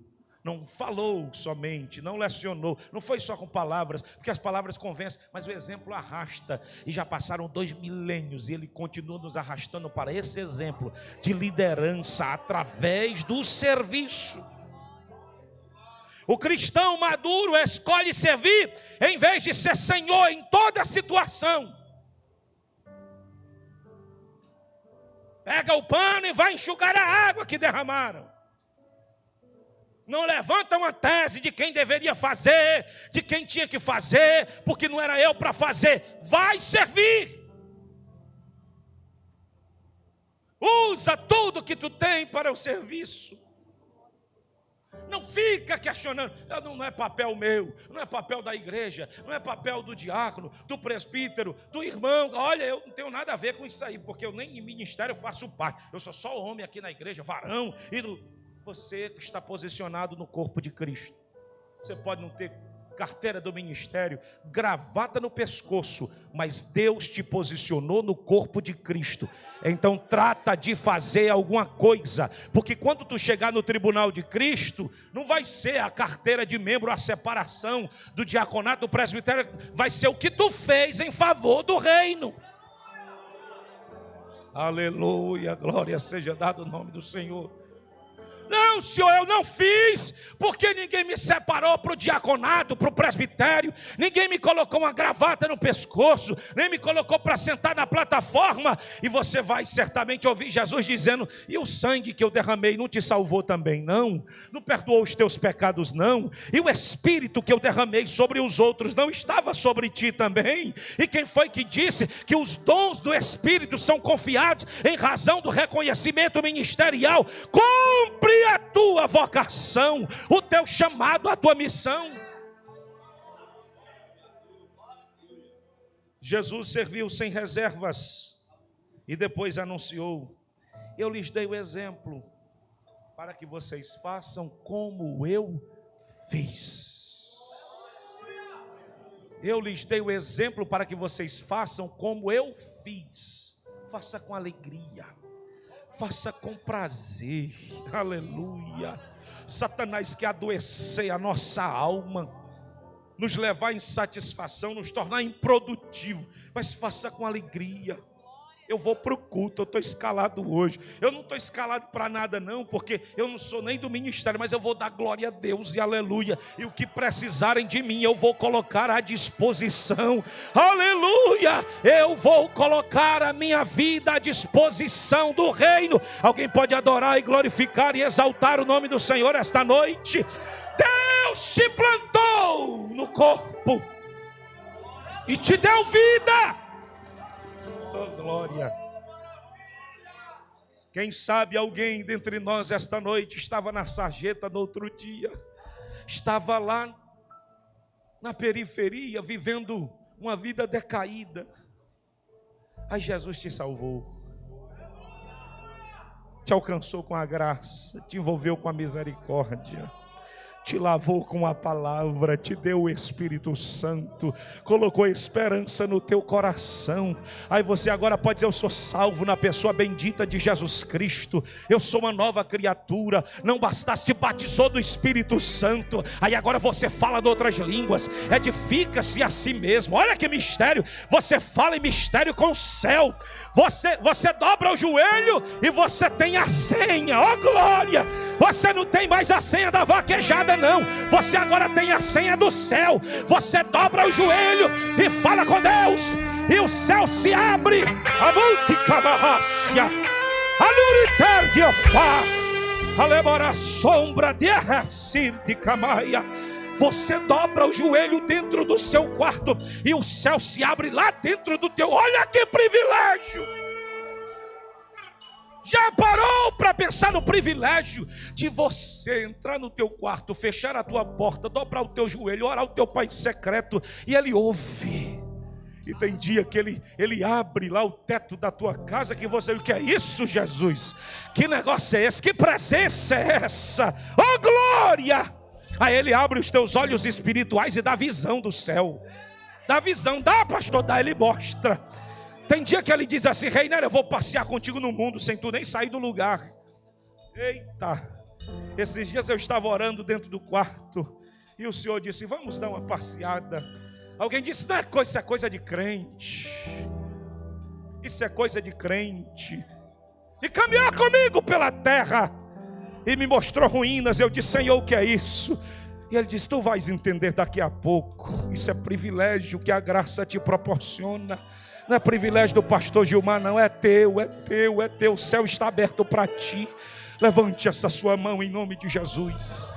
Não falou somente, não lecionou, não foi só com palavras, porque as palavras convencem, mas o exemplo arrasta. E já passaram 2 milênios e ele continua nos arrastando para esse exemplo de liderança através do serviço. O cristão maduro escolhe servir em vez de ser senhor em toda situação. Pega o pano e vai enxugar a água que derramaram. Não levanta uma tese de quem deveria fazer, de quem tinha que fazer, porque não era eu para fazer. Vai servir. Usa tudo que tu tem para o serviço. Não fica questionando, não é papel meu, não é papel da igreja, não é papel do diácono, do presbítero, do irmão. Olha, eu não tenho nada a ver com isso aí, porque eu nem em ministério faço parte. Eu sou só homem aqui na igreja, varão. Você está posicionado no corpo de Cristo. Você pode não ter carteira do ministério, gravata no pescoço, mas Deus te posicionou no corpo de Cristo. Então trata de fazer alguma coisa, porque quando tu chegar no tribunal de Cristo, não vai ser a carteira de membro, a separação do diaconato, do presbitério, vai ser o que tu fez em favor do reino. Aleluia, glória seja dado o nome do Senhor. Não, Senhor, eu não fiz, porque ninguém me separou para o diaconato, para o presbitério, ninguém me colocou uma gravata no pescoço, nem me colocou para sentar na plataforma. E você vai certamente ouvir Jesus dizendo: e o sangue que eu derramei não te salvou também, não? Não perdoou os teus pecados, não? E o Espírito que eu derramei sobre os outros não estava sobre ti também? E quem foi que disse que os dons do Espírito são confiados em razão do reconhecimento ministerial? Cumpre a tua vocação, o teu chamado, a tua missão. Jesus serviu sem reservas e depois anunciou: eu lhes dei o exemplo para que vocês façam como eu fiz. Eu lhes dei o exemplo para que vocês façam como eu fiz. Faça com alegria, faça com prazer, aleluia. Satanás quer adoecer a nossa alma, nos levar à insatisfação, nos tornar improdutivo, mas faça com alegria. Eu vou para o culto, eu estou escalado hoje. Eu não estou escalado para nada não, porque eu não sou nem do ministério, mas eu vou dar glória a Deus e aleluia. E o que precisarem de mim, eu vou colocar à disposição. Aleluia! Eu vou colocar a minha vida à disposição do reino. Alguém pode adorar e glorificar e exaltar o nome do Senhor esta noite? Deus te plantou no corpo e te deu vida. Oh, glória. Quem sabe alguém dentre nós esta noite estava na sarjeta no outro dia, estava lá na periferia vivendo uma vida decaída. Aí Jesus te salvou, te alcançou com a graça, te envolveu com a misericórdia, te lavou com a palavra, te deu o Espírito Santo, colocou esperança no teu coração. Aí você agora pode dizer: eu sou salvo na pessoa bendita de Jesus Cristo, eu sou uma nova criatura. Não bastasse, te batizou do Espírito Santo, aí agora você fala de outras línguas, edifica-se a si mesmo. Olha que mistério, você fala em mistério com o céu, você dobra o joelho e você tem a senha, ó glória. Você não tem mais a senha da vaquejada não, você agora tem a senha do céu. Você dobra o joelho e fala com Deus, e o céu se abre. A multicamarrácia, a luriter de ofá, a lebora sombra de erracir de camaia. Você dobra o joelho dentro do seu quarto e o céu se abre lá dentro do teu. Olha que privilégio! Já parou para pensar no privilégio de você entrar no teu quarto, fechar a tua porta, dobrar o teu joelho, orar ao teu Pai secreto, e Ele ouve. E tem dia que ele abre lá o teto da tua casa, que você diz: o que é isso, Jesus? Que negócio é esse? Que presença é essa? Oh glória! Aí Ele abre os teus olhos espirituais e dá visão do céu. Dá visão, dá pastor, dá, Ele mostra. Tem dia que Ele diz assim: Reiner, eu vou passear contigo no mundo sem tu nem sair do lugar. Eita, esses dias eu estava orando dentro do quarto e o Senhor disse: vamos dar uma passeada. Alguém disse: não é coisa, isso é coisa de crente. Isso é coisa de crente. E caminhou comigo pela terra e me mostrou ruínas. Eu disse: Senhor, o que é isso? E Ele disse: tu vais entender daqui a pouco. Isso é privilégio que a graça te proporciona. Não é privilégio do pastor Gilmar, não, é teu, é teu, é teu. O céu está aberto para ti. Levante essa sua mão em nome de Jesus.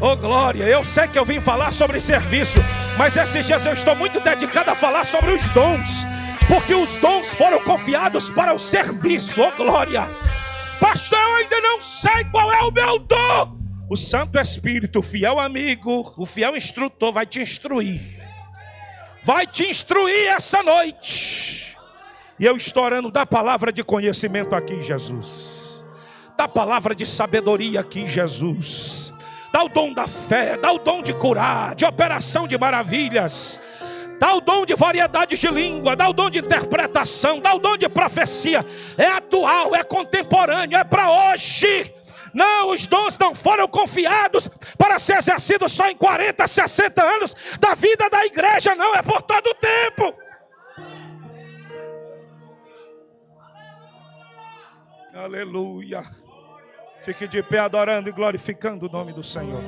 Oh glória, eu sei que eu vim falar sobre serviço, mas esses dias eu estou muito dedicado a falar sobre os dons, porque os dons foram confiados para o serviço. Oh glória, pastor, eu ainda não sei qual é o meu dom. O Santo Espírito, o fiel amigo, o fiel instrutor vai te instruir. Vai te instruir essa noite. E eu estou orando da palavra de conhecimento aqui, Jesus. Da palavra de sabedoria aqui, Jesus. Dá o dom da fé, dá o dom de curar, de operação de maravilhas. Dá o dom de variedade de língua, dá o dom de interpretação, dá o dom de profecia. É atual, é contemporâneo, é para hoje. Não, os dons não foram confiados para ser exercidos só em 40, 60 anos da vida da igreja, não, é por todo o tempo. Aleluia. Fique de pé adorando e glorificando o nome do Senhor.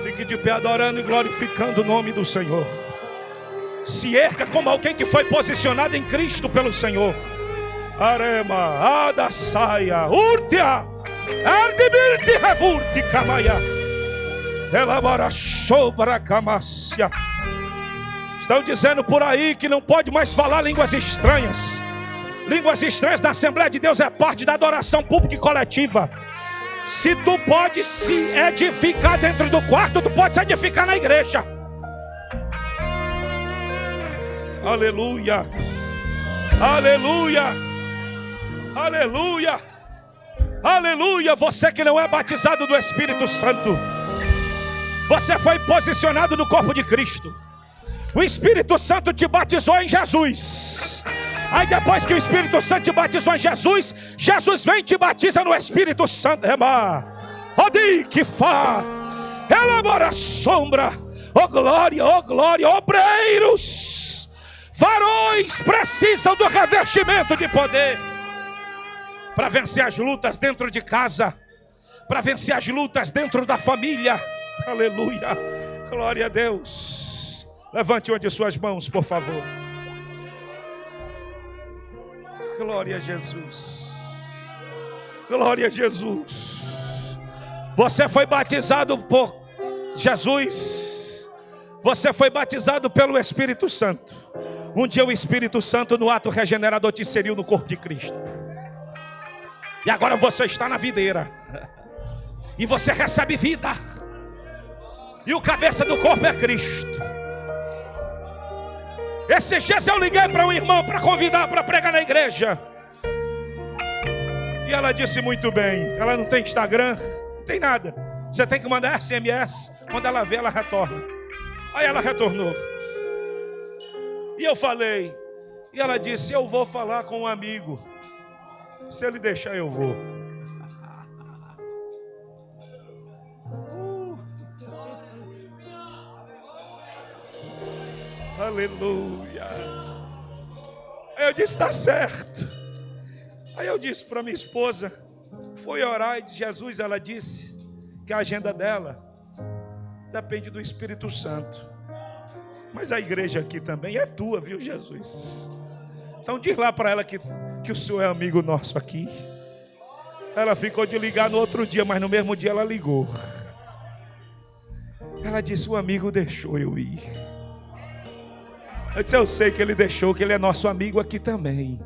Fique de pé adorando e glorificando o nome do Senhor. Se erga como alguém que foi posicionado em Cristo pelo Senhor. Arema, ada saia, urtia, ardibirti revurti camaia, elabora sobra camácia. Estão dizendo por aí que não pode mais falar línguas estranhas. Línguas estranhas na Assembleia de Deus é parte da adoração pública e coletiva. Se tu pode se edificar dentro do quarto, tu pode se edificar na igreja. Aleluia, aleluia, aleluia, aleluia. Você que não é batizado do Espírito Santo, você foi posicionado no corpo de Cristo. O Espírito Santo te batizou em Jesus. Aí depois que o Espírito Santo te batizou em Jesus, Jesus vem e te batiza no Espírito Santo. Odi que fa, elabora sombra, oh glória, obreiros, varões precisam do revestimento de poder para vencer as lutas dentro de casa, para vencer as lutas dentro da família. Aleluia, glória a Deus. Levante uma de suas mãos, por favor. Glória a Jesus. Glória a Jesus. Você foi batizado por Jesus. Você foi batizado pelo Espírito Santo. Um dia o Espírito Santo no ato regenerador te inseriu no corpo de Cristo. E agora você está na videira. E você recebe vida. E o cabeça do corpo é Cristo. Esses dias eu liguei para um irmão para convidar para pregar na igreja. E ela disse muito bem. Ela não tem Instagram, Não tem nada. Você tem que mandar SMS. Quando ela vê, ela retorna. Aí ela retornou. E eu falei. E ela disse, eu vou falar com um amigo. Se ele deixar, eu vou. Aleluia. Aí eu disse, está certo. Aí eu disse para minha esposa, foi orar e de Jesus, ela disse que a agenda dela depende do Espírito Santo. Mas a igreja aqui também é tua, viu, Jesus? Então diz lá para ela que o senhor é amigo nosso aqui. Ela ficou de ligar no outro dia, mas no mesmo dia ela ligou. Ela disse, o amigo deixou eu ir. Eu disse, eu sei que ele deixou, que ele é nosso amigo aqui também.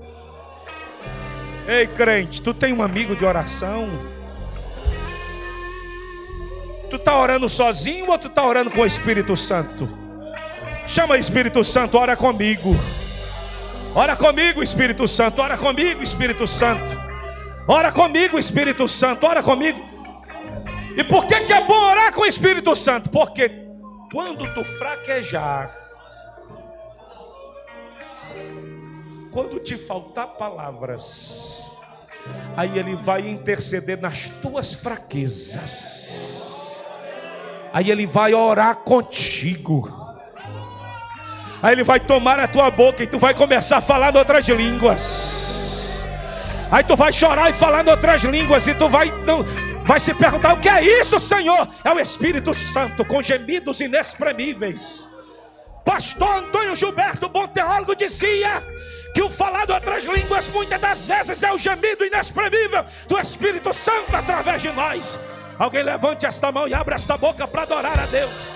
Ei, crente, tu tem um amigo de oração? Tu está orando sozinho ou tu está orando com o Espírito Santo? Chama o Espírito Santo, ora comigo. Ora comigo, Espírito Santo, ora comigo, Espírito Santo. Ora comigo, Espírito Santo, ora comigo. E por que é bom orar com o Espírito Santo? Porque quando tu fraquejar, quando te faltar palavras, aí ele vai interceder nas tuas fraquezas. Aí ele vai orar contigo. Aí ele vai tomar a tua boca e tu vai começar a falar em outras línguas. Aí tu vai chorar e falar em outras línguas e tu vai se perguntar, o que é isso, Senhor? É o Espírito Santo com gemidos inexprimíveis. Pastor Antônio Gilberto, bom teólogo, dizia que o falar de outras línguas muitas das vezes é o gemido inexprimível do Espírito Santo através de nós. Alguém levante esta mão e abra esta boca para adorar a Deus.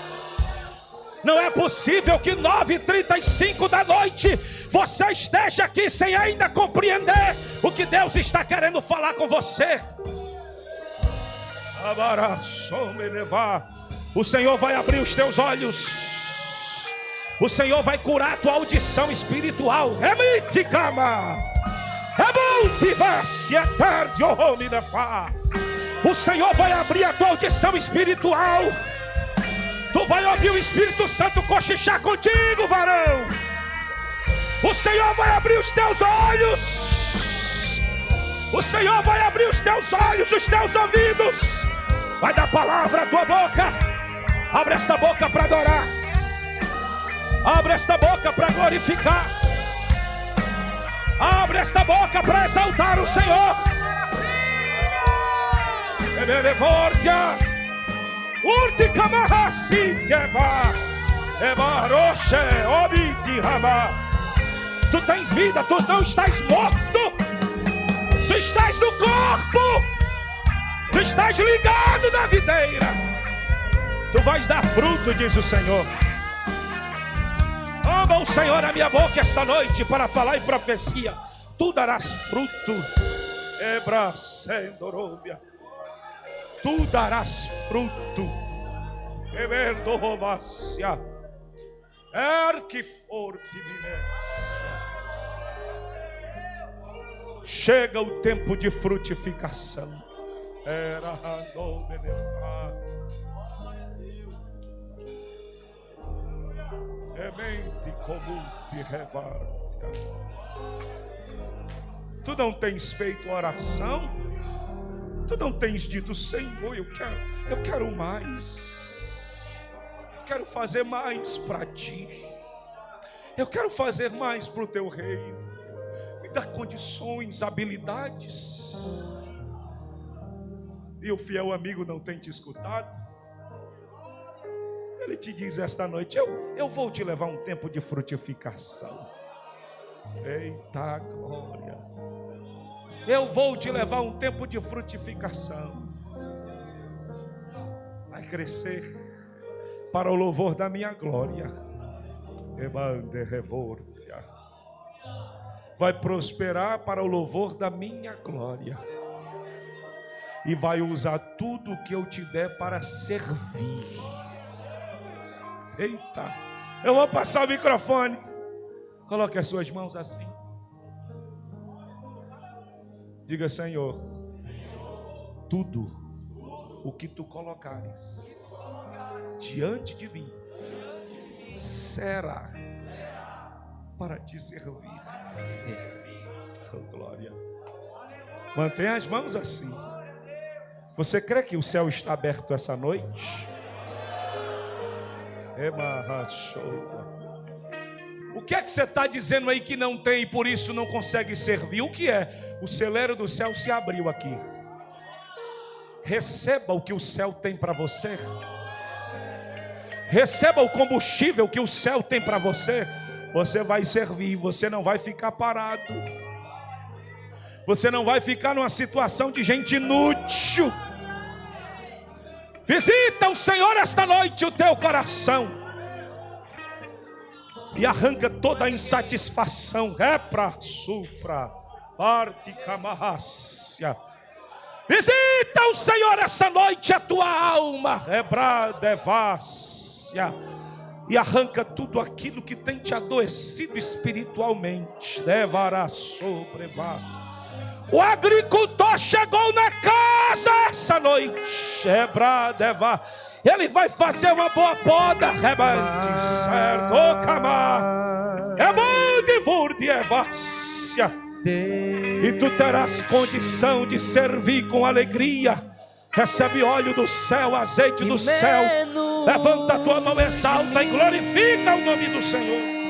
Não é possível que 9h35 da noite você esteja aqui sem ainda compreender o que Deus está querendo falar com você. O Senhor vai abrir os teus olhos. O Senhor vai curar a tua audição espiritual. O Senhor vai abrir a tua audição espiritual. Tu vai ouvir o Espírito Santo cochichar contigo, varão. O Senhor vai abrir os teus olhos. O Senhor vai abrir os teus olhos, os teus ouvidos. Vai dar palavra à tua boca. Abre esta boca para adorar. Abre esta boca para glorificar. Abre esta boca para exaltar o Senhor. Tu tens vida, tu não estás morto. Tu estás no corpo. Tu estás ligado na videira. Tu vais dar fruto, diz o Senhor. Ama o Senhor a minha boca esta noite para falar em profecia. Tu darás fruto. Tu darás fruto. Chega o tempo de frutificação. Tu não tens feito oração? Tu não tens dito, Senhor, eu quero mais. Eu quero fazer mais para ti. Eu quero fazer mais para o teu reino. Me dá condições, habilidades. E o fiel amigo não tem te escutado? Ele te diz esta noite, eu vou te levar um tempo de frutificação. Eita glória. Eu vou te levar um tempo de frutificação. Vai crescer para o louvor da minha glória. Vai prosperar para o louvor da minha glória. E vai usar tudo que eu te der para servir. Eita, eu vou passar o microfone. Coloque as suas mãos assim. Diga, Senhor, tudo o que tu colocares diante de mim será para te servir. Oh, glória. Mantenha as mãos assim. Você crê que o céu está aberto essa noite? O que é que você está dizendo aí que não tem e por isso não consegue servir? O que é? O celeiro do céu se abriu aqui. Receba o que o céu tem para você. Receba o combustível que o céu tem para você. Você vai servir, você não vai ficar parado. Você não vai ficar numa situação de gente inútil. Visita o Senhor esta noite o teu coração e arranca toda a insatisfação. Repra, supra, parte, camarrácia. Visita o Senhor essa noite a tua alma. Repra, devassia. E arranca tudo aquilo que tem te adoecido espiritualmente. Levará sobrevá. O agricultor chegou na casa essa noite. Ele vai fazer uma boa poda. Rebante, certo? É bom de vurde, evássia. E tu terás condição de servir com alegria. Recebe óleo do céu, azeite do céu. Levanta a tua mão, exalta e glorifica o nome do Senhor.